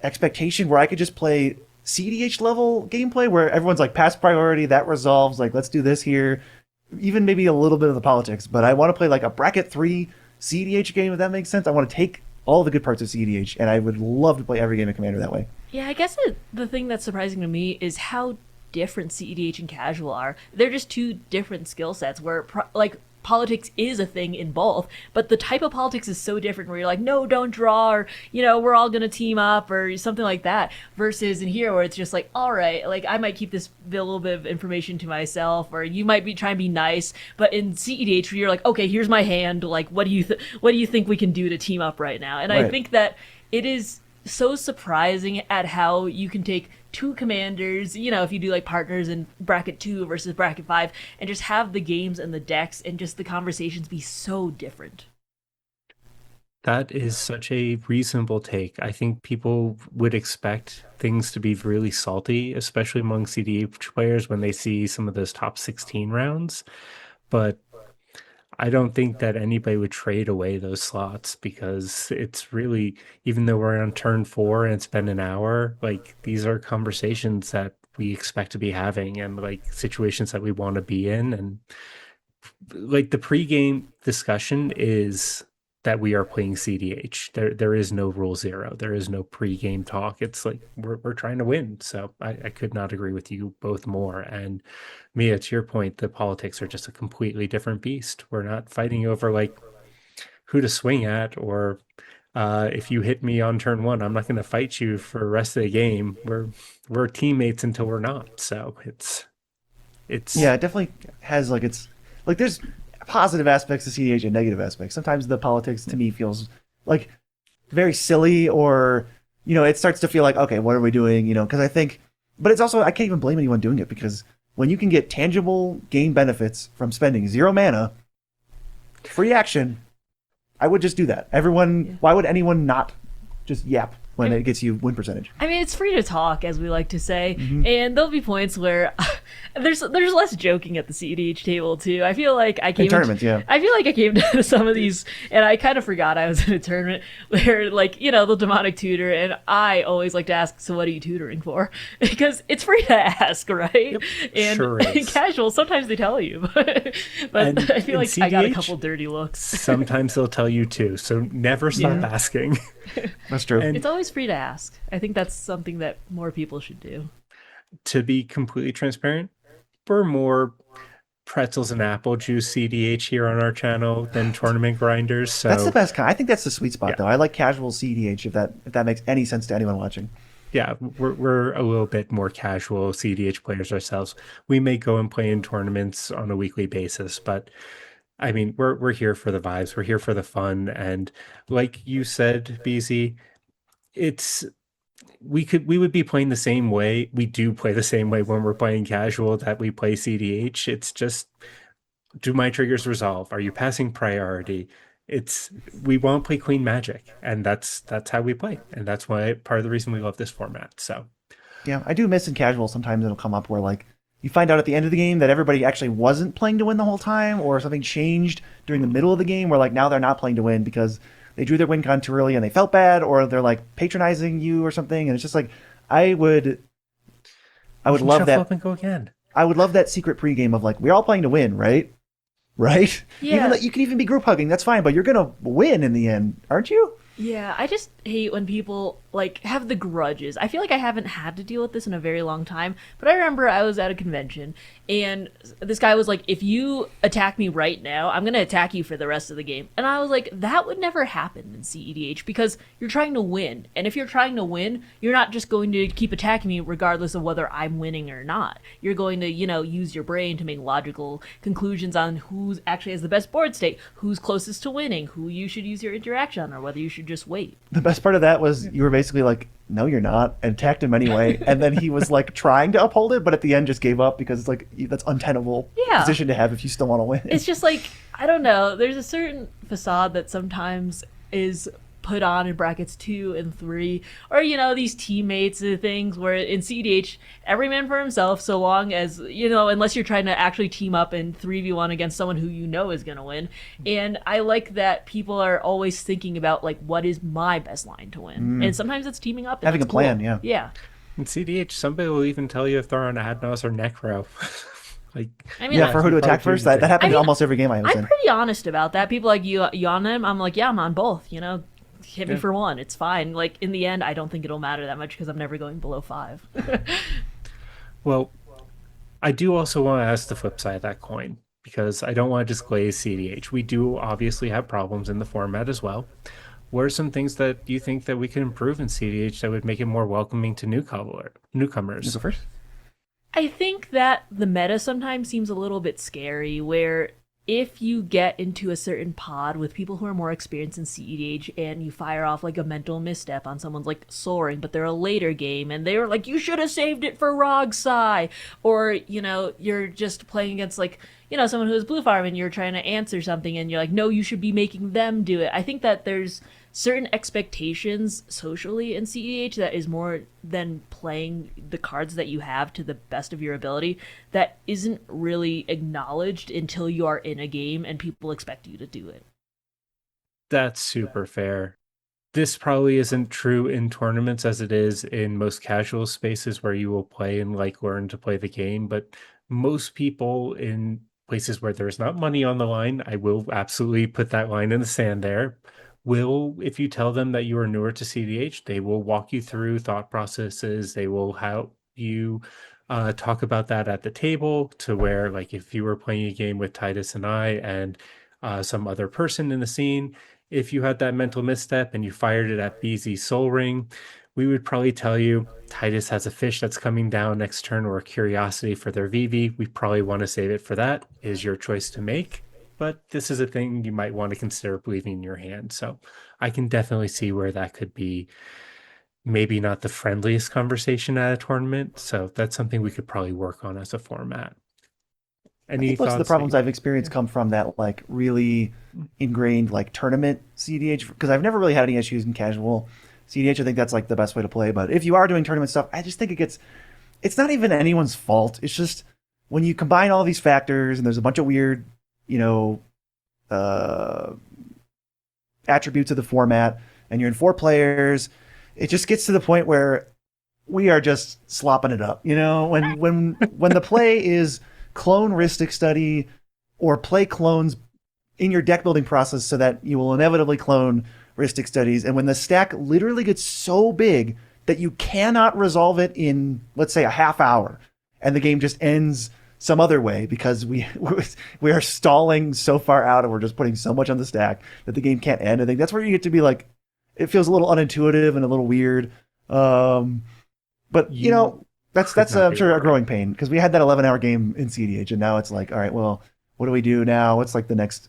C: expectation where I could just play cEDH level gameplay where everyone's like pass priority, that resolves, like let's do this here. Even maybe a little bit of the politics, but I want to play like a bracket 3 cEDH game, if that makes sense. I want to take all the good parts of cEDH, and I would love to play every game of Commander that way.
B: Yeah, I guess the thing that's surprising to me is how different CEDH and casual are. They're just two different skill sets where like politics is a thing in both, but the type of politics is so different where you're like, no, don't draw, or, you know, we're all gonna team up or something like that, versus in here where it's just like, all right, like I might keep this little bit of information to myself, or you might be trying to be nice, but in CEDH you're like, okay, here's my hand, like what do you think we can do to team up right now? And
C: Right.
B: I think that it is so surprising at how you can take two commanders, you know, if you do like partners in bracket 2 versus bracket 5, and just have the games and the decks and just the conversations be so different.
A: That is such a reasonable take. I think people would expect things to be really salty, especially among CDH players when they see some of those top 16 rounds. But I don't think that anybody would trade away those slots because it's really, even though we're on turn 4 and it's been an hour, like these are conversations that we expect to be having and like situations that we want to be in. And like the pregame discussion is that we are playing CDH. There is no rule zero. There is no pregame talk. It's like we're trying to win. So I could not agree with you both more. And Mia, to your point, the politics are just a completely different beast. We're not fighting over like who to swing at or if you hit me on turn 1, I'm not going to fight you for the rest of the game. We're teammates until we're not. So it's
C: Yeah, it definitely has like it's like there's positive aspects to CDH and negative aspects. Sometimes the politics to me feels like very silly, or you know, it starts to feel like, okay, what are we doing? You know, because I think, but it's also I can't even blame anyone doing it because when you can get tangible game benefits from spending 0 mana, free action, I would just do that. Everyone, why would anyone not just yap when it gets you win percentage?
B: I mean, it's free to talk, as we like to say, and there'll be points where there's less joking at the CEDH table too. I feel like I came
C: tournaments, yeah.
B: I feel like I came to some of these, and I kind of forgot I was in a tournament where, like, you know, the demonic tutor, and I always like to ask, so what are you tutoring for? Because it's free to ask, right? And
A: sure is.
B: casual, sometimes they tell you, but
A: And
B: I feel
A: in
B: like I got a
A: CEDH,
B: couple dirty looks.
A: sometimes they'll tell you too. So never stop
B: Yeah.
A: asking.
C: That's true.
A: And
B: It's always free to ask. I think that's something that more people should do.
A: to be completely transparent, we're more pretzels and apple juice CDH here on our channel than tournament grinders. So
C: That's the best kind. I think that's the sweet spot,
A: Yeah.
C: though. I like casual CDH if that makes any sense to anyone watching.
A: yeah, we're a little bit more casual CDH players ourselves. We may go and play in tournaments on a weekly basis, but I mean, we're here for the vibes. We're here for the fun, and like you said, BZ, it's we would be playing the same way. We do play the same way when we're playing casual that we play CDH. It's just, do my triggers resolve? Are you passing priority? It's we want to play clean magic, and that's how we play, and that's why part of the reason we love this format. So
C: Yeah, I do miss in casual. Sometimes it'll come up where like you find out at the end of the game that everybody actually wasn't playing to win the whole time, or something changed during the middle of the game where like now they're not playing to win because they drew their win con too early and they felt bad, or they're like patronizing you or something. And it's just like I would love
A: shuffle
C: that.
A: up and go again.
C: I would love that secret pregame of like we're all playing to win, right? Right?
B: Yeah.
C: Even that you can even be group hugging, that's fine, but you're gonna win in the end, aren't you?
B: Yeah, I just hate when people like have the grudges. I feel like I haven't had to deal with this in a very long time, but I remember I was at a convention and this guy was like, if you attack me right now, I'm going to attack you for the rest of the game. And I was like, that would never happen in CEDH because you're trying to win. And if you're trying to win, you're not just going to keep attacking me regardless of whether I'm winning or not. You're going to, you know, use your brain to make logical conclusions on who's actually has the best board state, who's closest to winning, who you should use your interaction on, or whether you should just wait.
C: The best part of that was you were basically like, no, you're not, and attacked him anyway. And then he was like trying to uphold it, but at the end just gave up because it's like that's untenable
B: Yeah.
C: position to have if you still want to win.
B: It's just like, I don't know, there's a certain facade that sometimes is put on in brackets 2 and 3, or, you know, these teammates and things where in CDH every man for himself, so long as, you know, unless you're trying to actually team up in 3v1 against someone who you know is going to win. And I like that people are always thinking about like, what is my best line to win, and sometimes it's teaming up and
C: Having
B: that's
C: a plan,
B: cool.
C: yeah.
B: Yeah,
A: In CDH, somebody will even tell you if they're on Adnos or Necro. Like,
B: I mean,
C: Yeah, for who to
A: Probably
C: attack
A: do
C: first.
A: the
C: That
A: same.
C: happened
B: I
C: in
B: mean,
C: almost every game I was
B: I'm
C: in.
B: pretty honest about that. People like, you on them? I'm like, yeah, I'm on both, you know. Hit me for one, it's fine. Like in the end, I don't think it'll matter that much because I'm never going below 5.
A: well, I do also want to ask the flip side of that coin because I don't want to disglaze cEDH. We do obviously have problems in the format as well. What are some things that you think that we could improve in cEDH that would make it more welcoming to
C: You go
A: newcomers?
C: first.
B: I think that the meta sometimes seems a little bit scary, where if you get into a certain pod with people who are more experienced in cEDH and you fire off like a mental misstep on someone's like soaring, but they're a later game and they were like, you should have saved it for Rogsai, or you're just playing against like someone who is blue farm and you're trying to answer something and you're like, no, you should be making them do it. I think that there's certain expectations socially in CEH that is more than playing the cards that you have to the best of your ability that isn't really acknowledged until you are in a game and people expect you to do it.
A: That's super fair. This probably isn't true in tournaments as it is in most casual spaces where you will play and like learn to play the game, but most people in places where there's not money on the line, I will absolutely put that line in the sand there. Will, if you tell them that you are newer to cEDH, they will walk you through thought processes. They will help you talk about that at the table to where, like, if you were playing a game with Titus and I and some other person in the scene, if you had that mental misstep and you fired it at Beezy's Soul Ring, we would probably tell you Titus has a fish that's coming down next turn or a curiosity for their VV. We probably want to save it for that. It is your choice to make. But this is a thing you might want to consider leaving in your hand. So I can definitely see where that could be maybe not the friendliest conversation at a tournament. So that's something we could probably work on as a format.
C: I
A: Any
C: think most of the
A: thoughts that
C: problems
A: you?
C: I've experienced come from that like really ingrained like tournament CDH because I've never really had any issues in casual CDH. I think that's like the best way to play. But if you are doing tournament stuff, I just think it's not even anyone's fault. It's just when you combine all these factors and there's a bunch of weird, you know, uh, attributes of the format and you're in four players, it just gets to the point where we are just slopping it up. You know, when the play is clone Ristic study or play clones in your deck building process so that you will inevitably clone Ristic studies, and when the stack literally gets so big that you cannot resolve it in, let's say, a half hour, and the game just ends some other way because we are stalling so far out and we're just putting so much on the stack that the game can't end. I think that's where you get to be like, it feels a little unintuitive and a little weird. But
A: You could
C: that's
A: not
C: I'm
A: be
C: sure a
A: wrong.
C: growing pain because we had that 11-hour game in CDH and now it's like, all right, well, what do we do now? What's like the next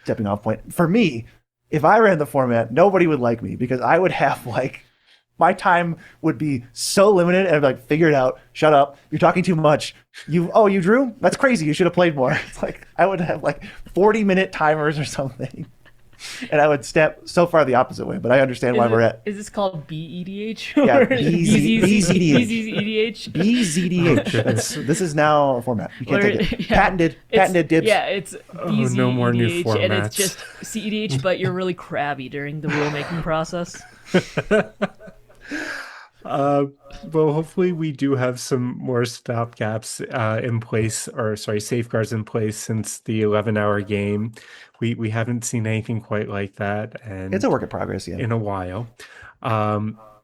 C: stepping off point for me? If I ran the format, nobody would like me because I would have like my time would be so limited and I'd be like, figure it out, shut up, you're talking too much. You drew? That's crazy. You should have played more. It's like I would have like 40-minute timers or something. And I would step so far the opposite way, but I understand why we're at
B: Is this called BEDH
C: yeah,
B: or
C: BZDH.
B: BZEDH?
A: Oh
C: BZDH.
A: goodness.
C: This is now a format. You can't take it.
B: Yeah,
C: Patented dibs.
B: Yeah, it's
A: Oh, no more new
B: BZEDH, and it's
A: formats.
B: just CEDH, but you're really crabby during the rulemaking process.
A: Uh, well, hopefully we do have some more stopgaps in place, or sorry, safeguards in place since the 11-hour game. We haven't seen anything quite like that,
C: It's a
A: and
C: work in progress, yeah.
A: in a while.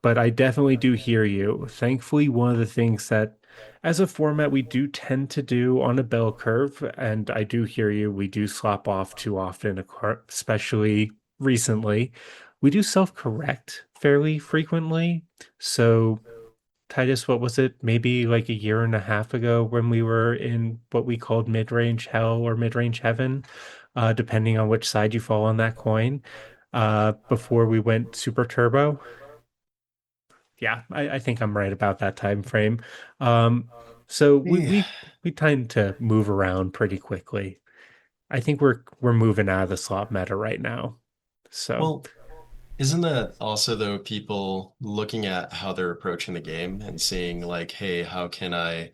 A: But I definitely do hear you. Thankfully, one of the things that, as a format, we do tend to do on a bell curve, and I do hear you. We do slop off too often, especially recently. We do self-correct fairly frequently. So, Titus, what was it? Maybe like a year and a half ago when we were in what we called mid-range hell or mid-range heaven, depending on which side you fall on that coin, before we went super turbo. Yeah, I think I'm right about that time frame. Um, so we,
D: Yeah.
A: we we tend to move around pretty quickly. I think we're moving out of the slot meta right now. So
D: Well, isn't that also though people looking at how they're approaching the game and seeing like, hey, how can I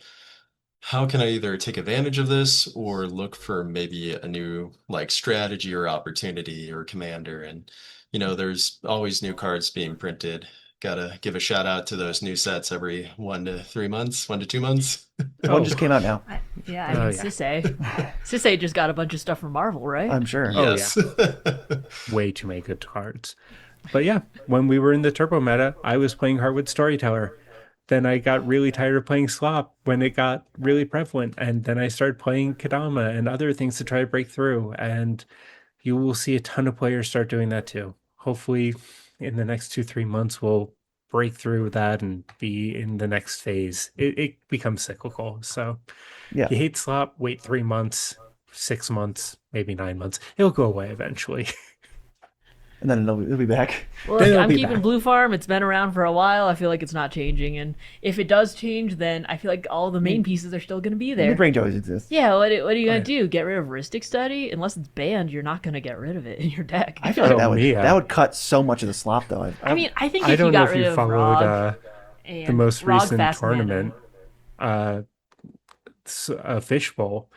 D: either take advantage of this or look for maybe a new like strategy or opportunity or commander? And there's always new cards being printed. Gotta give a shout out to those new sets every 1 to 3 months, 1 to 2 months.
C: One
A: oh
C: just came out now,
B: Yeah, I
A: oh
B: mean,
A: yeah
B: Sisei just got a bunch of stuff from Marvel, right?
C: I'm sure.
A: oh yeah
D: Yes.
A: way too many good cards. But yeah, when we were in the turbo meta, I was playing Heartwood Storyteller. then I got really tired of playing slop when it got really prevalent. And then I started playing Kadama and other things to try to break through. And you will see a ton of players start doing that too. Hopefully, in the next 2, 3 months, we'll break through that and be in the next phase. It becomes cyclical. So
C: Yeah.
A: you hate slop, wait 3 months, 6 months, maybe 9 months. It'll go away eventually.
C: And then it'll be back.
B: Well,
A: Then
B: look,
A: it'll
B: I'm
A: be
B: keeping
A: back.
B: Blue Farm. It's been around for a while. I feel like it's not changing, and if it does change, then I feel like all the main pieces are still going to be there.
C: Mid-range always exists.
B: Yeah, what are you
A: Oh,
B: gonna
A: yeah.
B: do? Get rid of Ristic Study? Unless it's banned, you're not gonna get rid of it in your deck.
C: I feel like
A: Oh, Mia.
C: that would cut so much of the slop, though.
B: I mean, I think
A: I
B: if you
A: don't know
B: got
A: if
B: rid
A: you
B: of
A: followed
B: Rog and
A: the most
B: Rog
A: recent
B: Fast Mana-
A: tournament, Fishbowl,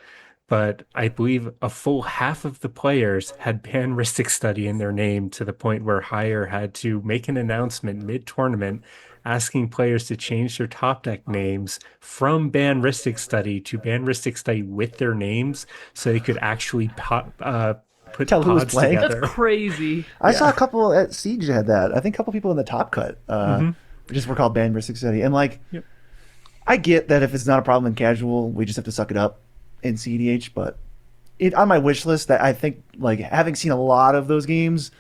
A: but I believe a full half of the players had Banristic Study in their name to the point where Hire had to make an announcement mid-tournament asking players to change their top deck names from Banristic Study to Banristic Study with their names so they could actually put
C: Tell who was
A: pods
C: playing?
B: That's
A: together.
B: crazy.
C: I saw a couple at Siege had that. I think a couple people in the top cut just were called banned for 670. And like,
A: Yep.
C: I get that if it's not a problem in casual, we just have to suck it up in cEDH. But on my wish list, that I think like having seen a lot of those games,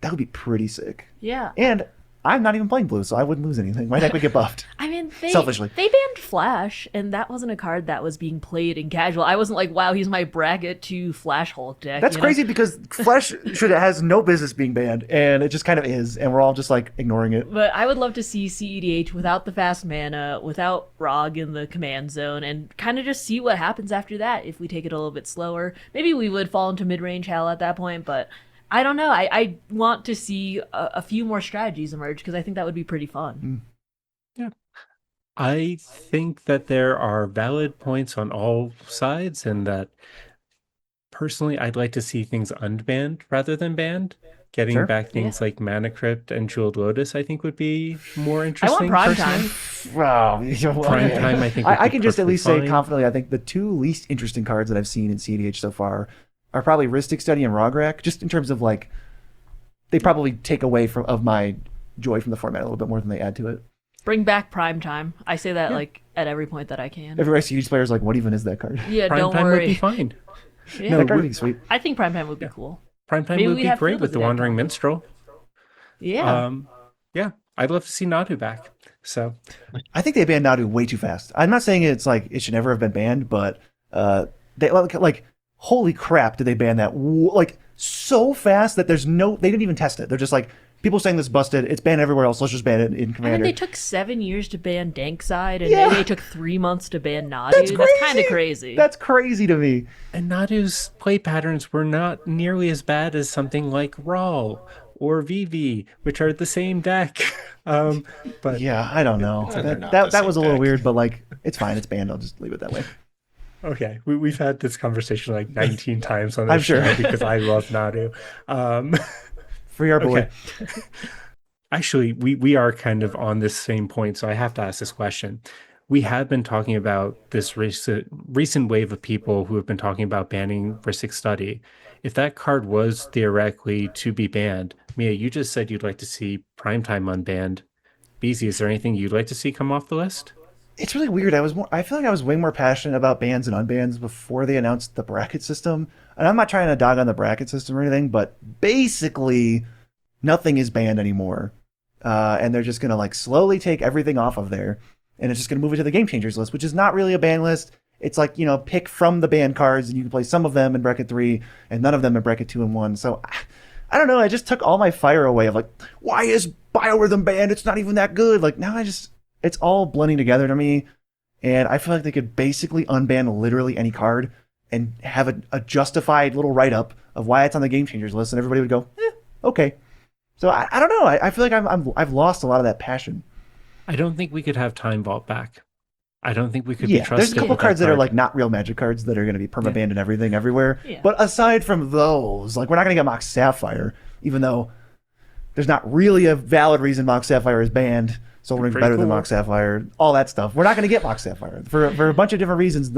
C: that would be pretty sick.
B: Yeah.
C: And I'm not even playing blue, so I wouldn't lose anything. My deck would get buffed.
B: I mean,
C: Selfishly.
B: they banned Flash, and that wasn't a card that was being played in casual. I wasn't like, wow, he's my bracket to Flash Hulk deck.
C: That's
B: you know?
C: crazy because Flash has no business being banned, and it just kind of is, and we're all just like ignoring it.
B: But I would love to see cEDH without the fast mana, without Rog in the command zone, and kind of just see what happens after that if we take it a little bit slower. Maybe we would fall into mid-range hell at that point, but I don't know. I want to see a few more strategies emerge because I think that would be pretty fun.
A: Yeah. I think that there are valid points on all sides, and that personally, I'd like to see things unbanned rather than banned. Getting
C: Sure.
A: back things like Mana Crypt and Jeweled Lotus, I think would be more
B: I
A: interesting.
B: want Prime
A: personally.
B: Time.
C: Wow.
A: Prime Time, I think. Would
C: I
A: be
C: can just at
A: perfectly
C: least say
A: fine.
C: confidently, I think the two least interesting cards that I've seen in cEDH so far are probably Ristic Study and Rograk, just in terms of like, they probably take away of my joy from the format a little bit more than they add to it.
B: Bring back Prime Time. I say that like at every point that I can.
C: Every cEDH player is like, what even is that card?
B: Yeah,
A: Prime
B: don't
A: Time would be
B: worry.
A: fine.
B: Yeah.
A: No,
C: That card would be sweet.
B: I think Prime Time would be cool.
A: Prime Time
B: Maybe
A: would
B: we'd
A: be
B: have
A: great
B: Field
A: with
B: of
A: the
B: the Dead
A: Wandering
B: combo.
A: Minstrel.
B: Yeah.
A: Yeah, I'd love to see Nadu back. So
C: I think they banned Nadu way too fast. I'm not saying it's like it should never have been banned, but they like holy crap, did they ban that like so fast that they didn't even test it. They're just like, people saying this is busted. It's banned everywhere else. Let's just ban it in
B: I mean,
C: Commander.
B: they took 7 years to ban Dankside, and
C: Yeah.
B: they took 3 months to ban Nadu.
C: That's
B: kind of crazy.
C: That's crazy to me.
A: And Nadu's play patterns were not nearly as bad as something like Raw or VV, which are the same deck. But
C: Yeah, I don't know.
D: They're not
C: That
D: the
C: was a
D: same
C: little
D: deck.
C: weird, but like it's fine. It's banned. I'll just leave it that way.
A: okay, we've had this conversation like 19 times on this
C: I'm sure.
A: show because I love Nadu.
C: Free our boy.
A: Okay. Actually, we are kind of on this same point, so I have to ask this question. We have been talking about this recent wave of people who have been talking about banning Ristic Study. If that card was theoretically to be banned, Mia, you just said you'd like to see Primetime unbanned. Beezy, is there anything you'd like to see come off the list?
C: It's really weird. I feel like I was way more passionate about bans and unbans before they announced the bracket system. And I'm not trying to dog on the bracket system or anything, but basically nothing is banned anymore. And they're just gonna like slowly take everything off of there, and it's just gonna move it to the Game Changers list, which is not really a ban list. It's like, pick from the banned cards, and you can play some of them in bracket 3 and none of them in bracket 2 and 1. So I don't know. I just took all my fire away of like, why is Biorhythm banned? It's not even that good. Like now it's all blending together to me, and I feel like they could basically unban literally any card and have a justified little write up of why it's on the Game Changers list, and everybody would go, okay. So I don't know. I feel like I've lost a lot of that passion.
A: I don't think we could have Time Vault back. I don't think we could be
C: Yeah,
A: trusted.
C: there's a couple
A: with
C: cards that are
A: card.
C: like not real Magic cards that are going to be permabanned and everything everywhere.
B: Yeah.
C: But aside from those, like we're not going to get Mox Sapphire, even though there's not really a valid reason Mox Sapphire is banned. Soul Ring's
A: Pretty
C: better than
A: cool.
C: Mox Sapphire, all that stuff. We're not going to get Mox Sapphire for a bunch of different reasons,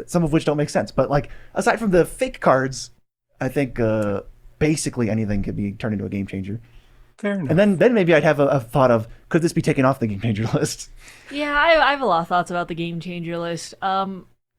C: some of which don't make sense. But like aside from the fake cards, I think basically anything could be turned into a game changer.
A: Fair enough.
C: And then maybe I'd have a thought of, could this be taken off the game changer list?
B: Yeah, I have a lot of thoughts about the game changer list.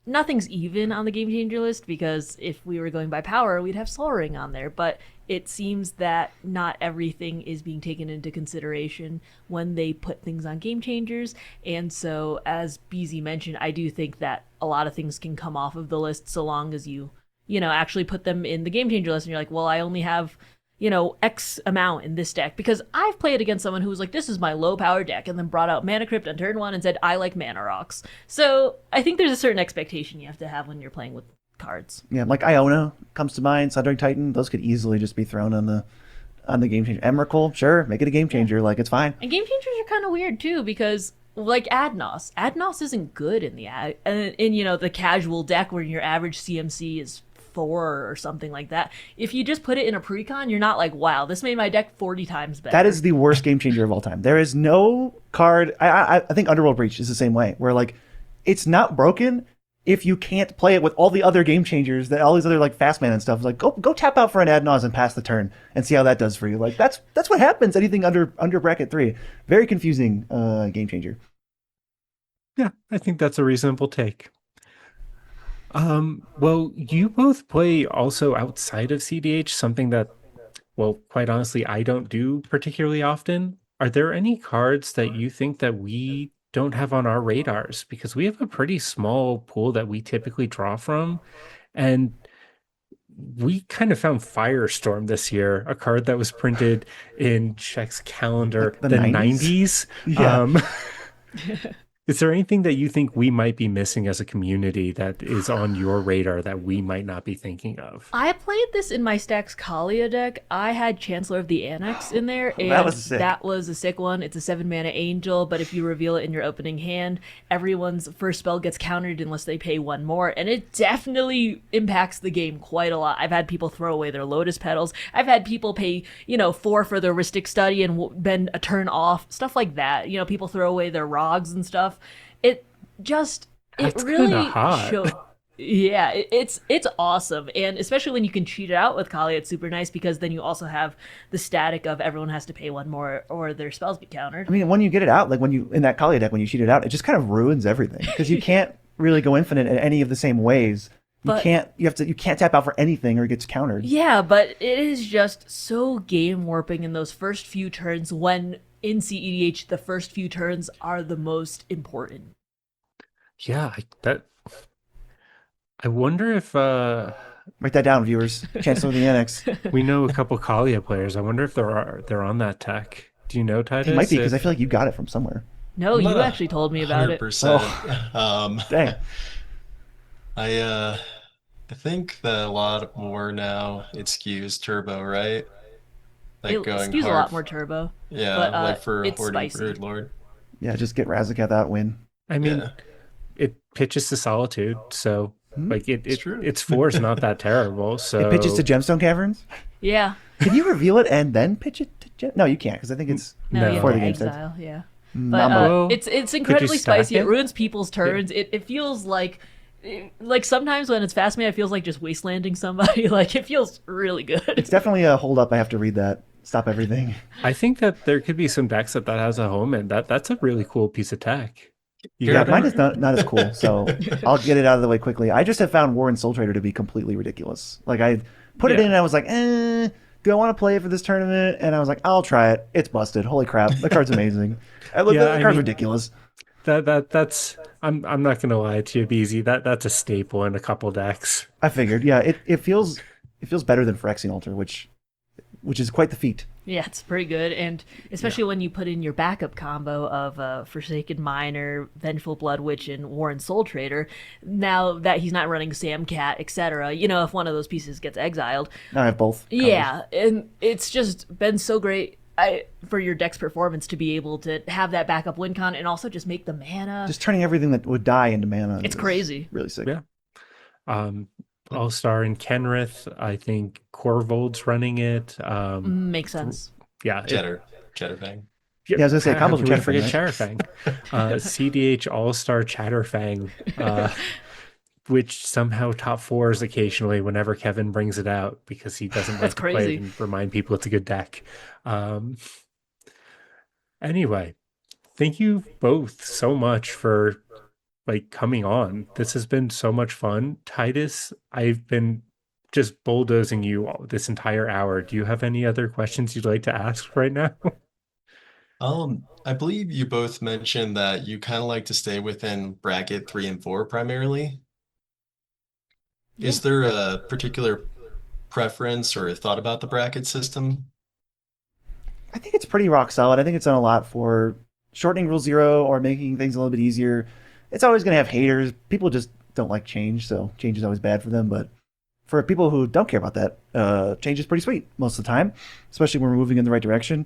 B: Nothing's even on the game changer list because if we were going by power, we'd have Soul Ring on there. But it seems that not everything is being taken into consideration when they put things on game changers. And so, as Beezy mentioned, I do think that a lot of things can come off of the list so long as you know, actually put them in the game changer list and you're like, well, I only have, you know, X amount in this deck. Because I've played against someone who was like, this is my low power deck, and then brought out Mana Crypt on turn 1 and said, I like Mana Rocks. So I think there's a certain expectation you have to have when you're playing with cards.
C: Yeah, like Iona comes to mind, Sundering Titan. Those could easily just be thrown on the game changer. Emrakul, sure, make it a game changer. Like, it's fine.
B: And game changers are kind of weird too because like Adnos. Adnos isn't good in in you know the casual deck where your average CMC is 4 or something like that. If you just put it in a precon, you're not like, wow, this made my deck 40 times better.
C: That is the worst game changer of all time. There is no card. I think Underworld Breach is the same way, where like it's not broken if you can't play it with all the other game changers, that all these other like fast mana and stuff. Like go tap out for an Adnaz and pass the turn and see how that does for you. Like that's what happens. Anything under bracket 3, very confusing game changer.
A: Yeah, I think that's a reasonable take. Well, you both play also outside of cEDH, something that, well, quite honestly, I don't do particularly often. Are there any cards that you think that we don't have on our radars? Because we have a pretty small pool that we typically draw from, and we kind of found Firestorm this year, a card that was printed in Check's calendar,
C: Like
A: the
C: the
A: 90s.
C: Yeah.
A: Is there anything that you think we might be missing as a community that is on your radar that we might not be thinking of?
B: I played this in my Stacks Kalia deck. I had Chancellor of the Annex in there, and
C: That was sick.
B: that was a sick one. It's a 7-mana angel, but if you reveal it in your opening hand, everyone's first spell gets countered unless they pay 1 more, and it definitely impacts the game quite a lot. I've had people throw away their Lotus Petals. I've had people pay, 4 for their Ristic Study and bend a turn off, stuff like that. People throw away their Rogs and stuff. It
A: That's
B: really
A: kinda hot.
B: showed. Yeah, it's awesome, and especially when you can cheat it out with Kali, it's super nice because then you also have the static of everyone has to pay 1 more or their spells get countered.
C: I mean, when you get it out, like when you in that Kalia deck, when you cheat it out, it just kind of ruins everything because you can't really go infinite in any of the same ways. You can't tap out for anything or it gets countered.
B: Yeah, but it is just so game warping in those first few turns when in cEDH the first few turns are the most important.
A: Yeah, I wonder if
C: Write that down, viewers. Chancellor of the Annex.
A: we know a couple Kalia players. I wonder if they're on that tech. Do you know, Titus?
C: It might be because I feel like you got it from somewhere.
B: No,
D: I'm
B: you
D: not
B: actually told me about it.
D: 100%.
C: Dang.
D: I think that a lot more now it skews turbo, right? Like
B: It
D: going
B: skews a
D: hard.
B: lot more turbo.
D: Yeah,
B: but,
D: like for
B: it's
D: Hoarding
B: spicy.
D: Brood Lord.
C: Yeah, just get Razaketh out, win.
A: I mean,
D: Yeah.
A: it pitches to Solitude, so like
D: It's true.
A: its floor is not that terrible. So
C: It pitches to Gemstone Caverns.
B: Yeah.
C: Can you reveal it and then pitch it to No, you can't because I think it's
B: No,
A: No.
B: you
C: before
B: have
C: the
B: to
C: game starts.
B: exile, yeah.
C: Not
B: But
A: Well,
B: it's incredibly
A: stack
B: spicy. It
A: it?
B: ruins people's turns. It feels like sometimes when it's fast made, it feels like just wastelanding somebody. Like it feels really good.
C: It's definitely a hold up. I have to read that. Stop everything.
A: I think that there could be some decks that has a home, and that's a really cool piece of tech. You
C: Yeah,
A: got
C: mine
A: it?
C: is not as cool, so I'll get it out of the way quickly. I just have found War and Soul Trader to be completely ridiculous. Like I put it
A: Yeah.
C: in and I was like, do I want to play it for this tournament? And I was like, I'll try it. It's busted. Holy crap. The card's amazing.
A: Yeah,
C: The
A: I
C: card's
A: mean-
C: ridiculous.
A: That's I'm not gonna lie to you, Beezy. That's a staple in a couple decks.
C: I figured. Yeah, it feels better than Phyrexian Altar, which is quite the feat.
B: Yeah, it's pretty good, and especially when you put in your backup combo of Forsaken Miner, Vengeful Blood Witch, and Warren Soul Trader. Now that he's not running Sam Cat, etc., if one of those pieces gets exiled,
C: Now I have both.
B: yeah, and it's just been so great for your deck's performance to be able to have that backup win con and also just make the mana.
C: Just turning everything that would die into mana.
B: It's
C: is
B: crazy.
C: Really sick.
A: Yeah. All-Star and Kenrith. I think Corvold's running it.
B: Makes sense.
A: Yeah.
D: Cheddarfang.
C: Yeah, I was gonna say,
A: How
C: combos
A: can
C: with
A: we forget
C: Chatterfang,
A: Chatterfang? cEDH All-Star Chatterfang. which somehow top fours occasionally whenever Kevin brings it out because he doesn't
B: That's
A: like to play it
B: crazy.
A: and remind people it's a good deck. Um, anyway, thank you both so much for like coming on. This has been so much fun. Titus, I've been just bulldozing you this entire hour. Do you have any other questions you'd like to ask right now?
D: I believe you both mentioned that you kind of like to stay within bracket 3 and 4 primarily.
B: Yeah.
D: Is there a particular preference or thought about the bracket system?
C: I think it's pretty rock solid. I think it's done a lot for shortening Rule Zero or making things a little bit easier. It's always going to have haters. People just don't like change, so change is always bad for them. But for people who don't care about that, change is pretty sweet most of the time, especially when we're moving in the right direction.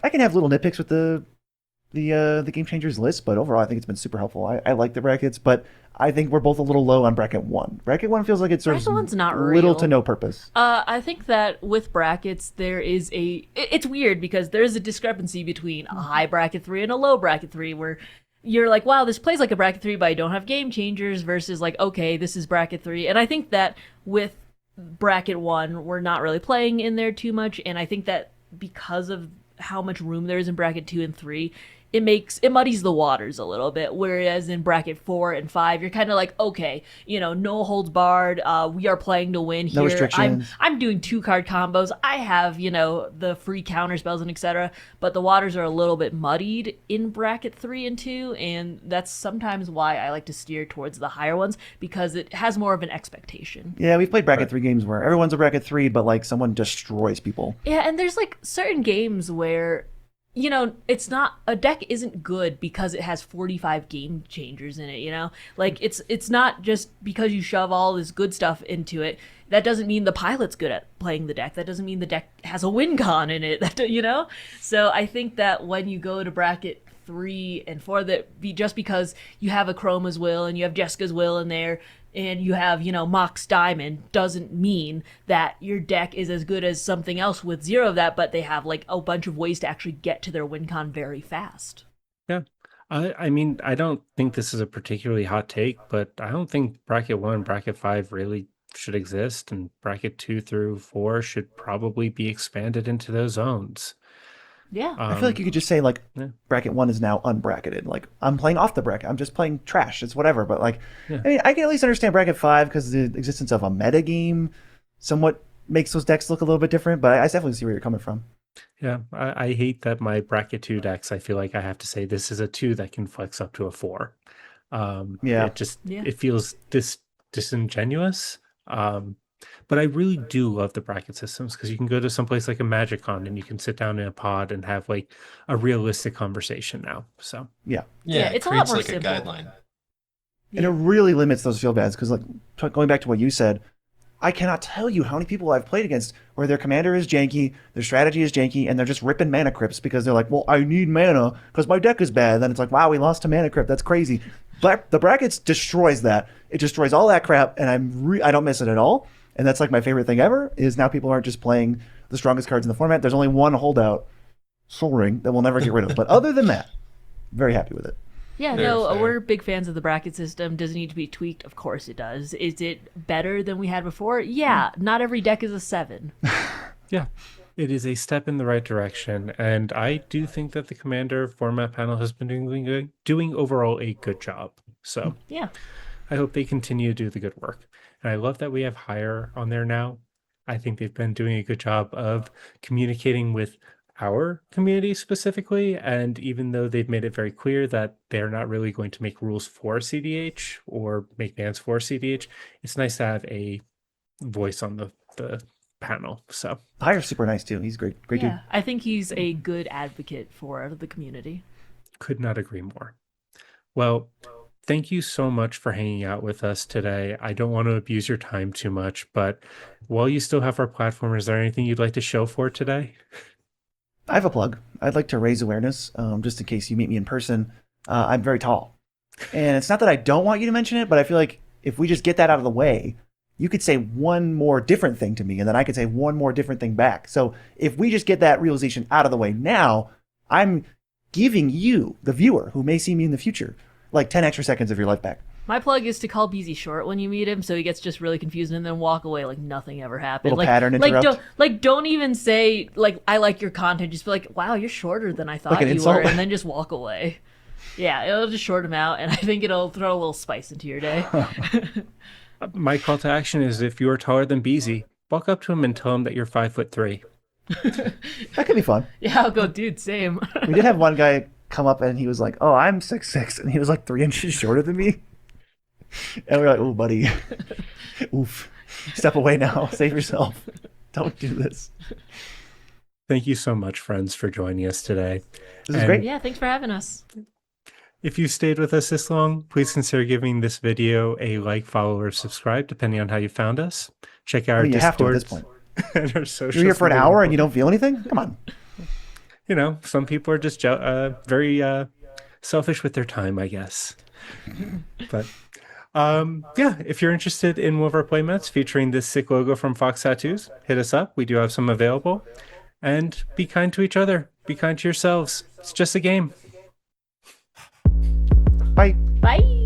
C: I can have little nitpicks with the game changers list, but overall, I think it's been super helpful. I like the brackets, but I think we're both a little low on bracket one. Bracket one feels like it serves
B: Bracket one's not
C: little
B: real.
C: to no purpose.
B: I think that with brackets, there is it's weird because there's a discrepancy between a high bracket 3 and a low bracket 3 where you're like, wow, this plays like a bracket 3, but I don't have game changers versus like, okay, this is bracket 3. And I think that with bracket 1, we're not really playing in there too much. And I think that because of how much room there is in bracket 2 and 3, it muddies the waters a little bit. Whereas in bracket 4 and 5, you're kind of like, okay, no holds barred. We are playing to win here.
C: No restrictions.
B: I'm doing 2-card combos. I have the free counter spells and etc. But the waters are a little bit muddied in bracket 3 and 2, and that's sometimes why I like to steer towards the higher ones because it has more of an expectation.
C: Yeah, we've played bracket 3 games where everyone's a bracket 3, but like someone destroys people.
B: Yeah, and there's like certain games where it's not a deck isn't good because it has 45 game changers in it. Like it's not just because you shove all this good stuff into it. That doesn't mean the pilot's good at playing the deck. That doesn't mean the deck has a win con in it. So I think that when you go to bracket 3 and 4, just because you have a Chroma's Will and you have Jessica's Will in there and you have, Mox Diamond doesn't mean that your deck is as good as something else with 0 of that, but they have like a bunch of ways to actually get to their win con very fast.
A: Yeah. I mean, I don't think this is a particularly hot take, but I don't think bracket 1, bracket 5 really should exist, and bracket 2 through 4 should probably be expanded into those zones.
B: Yeah.
C: I feel like you could just say like
A: yeah.
C: bracket 1 is now unbracketed. Like I'm playing off the bracket. I'm just playing trash. It's whatever. But like,
A: Yeah.
C: I mean, I can at least understand bracket 5 because the existence of a meta game somewhat makes those decks look a little bit different. But I definitely see where you're coming from.
A: Yeah, I hate that my bracket 2 decks, I feel like I have to say this is a 2 that can flex up to a 4.
C: Yeah.
A: It feels disingenuous. But I really do love the bracket systems because you can go to someplace like a MagicCon and you can sit down in a pod and have like a realistic conversation now. So
C: Yeah.
D: Yeah,
B: it's
D: it
B: a lot
D: creates
B: more
D: like
B: simple.
D: a guideline.
C: And it really limits those field bads because like going back to what you said, I cannot tell you how many people I've played against where their commander is janky, their strategy is janky, and they're just ripping mana crypts because they're like, well, I need mana because my deck is bad. Then it's like, wow, we lost to mana crypt. That's crazy. But the brackets destroys that. It destroys all that crap, and I don't miss it at all. And that's like my favorite thing ever is now people aren't just playing the strongest cards in the format. There's only one holdout, Soul Ring, that we'll never get rid of. But other than that, very happy with it.
B: Yeah,
D: Fair,
B: no,
D: fair.
B: we're big fans of the bracket system. Does it need to be tweaked? Of course it does. Is it better than we had before? Yeah, not every deck is a 7.
A: yeah, it is a step in the right direction. And I do think that the Commander format panel has been doing overall a good job. So
B: Yeah.
A: I hope they continue to do the good work. And I love that we have Hire on there now. I think they've been doing a good job of communicating with our community specifically. And even though they've made it very clear that they're not really going to make rules for cEDH or make bans for cEDH, it's nice to have a voice on the panel. So
C: Hire's super nice too. He's great
B: Yeah,
C: dude.
B: I think he's a good advocate for the community.
A: could not agree more. Well, thank you so much for hanging out with us today. I don't want to abuse your time too much, but while you still have our platform, is there anything you'd like to show for today?
C: I have a plug. I'd like to raise awareness, just in case you meet me in person. I'm very tall. And it's not that I don't want you to mention it, but I feel like if we just get that out of the way, you could say one more different thing to me, and then I could say one more different thing back. So if we just get that realization out of the way now, I'm giving you, the viewer, who may see me in the future, like 10 extra seconds of your life back.
B: My plug is to call Beezy short when you meet him, so he gets just really confused and then walk away like nothing ever happened.
C: Little pattern interrupt.
B: Don't even say like I like your content. Just be like, wow, you're shorter than I thought
C: an
B: you
C: insult?
B: were, and then just walk away. Yeah, it'll just short him out, and I think it'll throw a little spice into your day.
A: My call to action is if you are taller than Beezy, walk up to him and tell him that you're 5'3".
C: That could be fun.
B: Yeah, I'll go, dude. Same.
C: We did have one guy come up and he was like, "Oh, I'm 6'6", and he was like 3 inches shorter than me. And we were like, "Oh, buddy, oof, step away now. Save yourself. Don't do this."
A: Thank you so much, friends, for joining us today.
C: This is
A: And
C: great.
B: Yeah, thanks for having us.
A: if you stayed with us this long, please consider giving this video a like, follow, or subscribe, depending on how you found us. Check out
C: I
A: our
C: mean, you have to at
A: Discord
C: this point.
A: and our social.
C: You're here for an hour and you don't feel anything? Come on.
A: You know, some people are just very selfish with their time, I guess. But yeah, if you're interested in one of our playmats featuring this sick logo from Fox Tattoos, hit us up. We do have some available. And be kind to each other. Be kind to yourselves. It's just a game.
C: Bye.
B: Bye.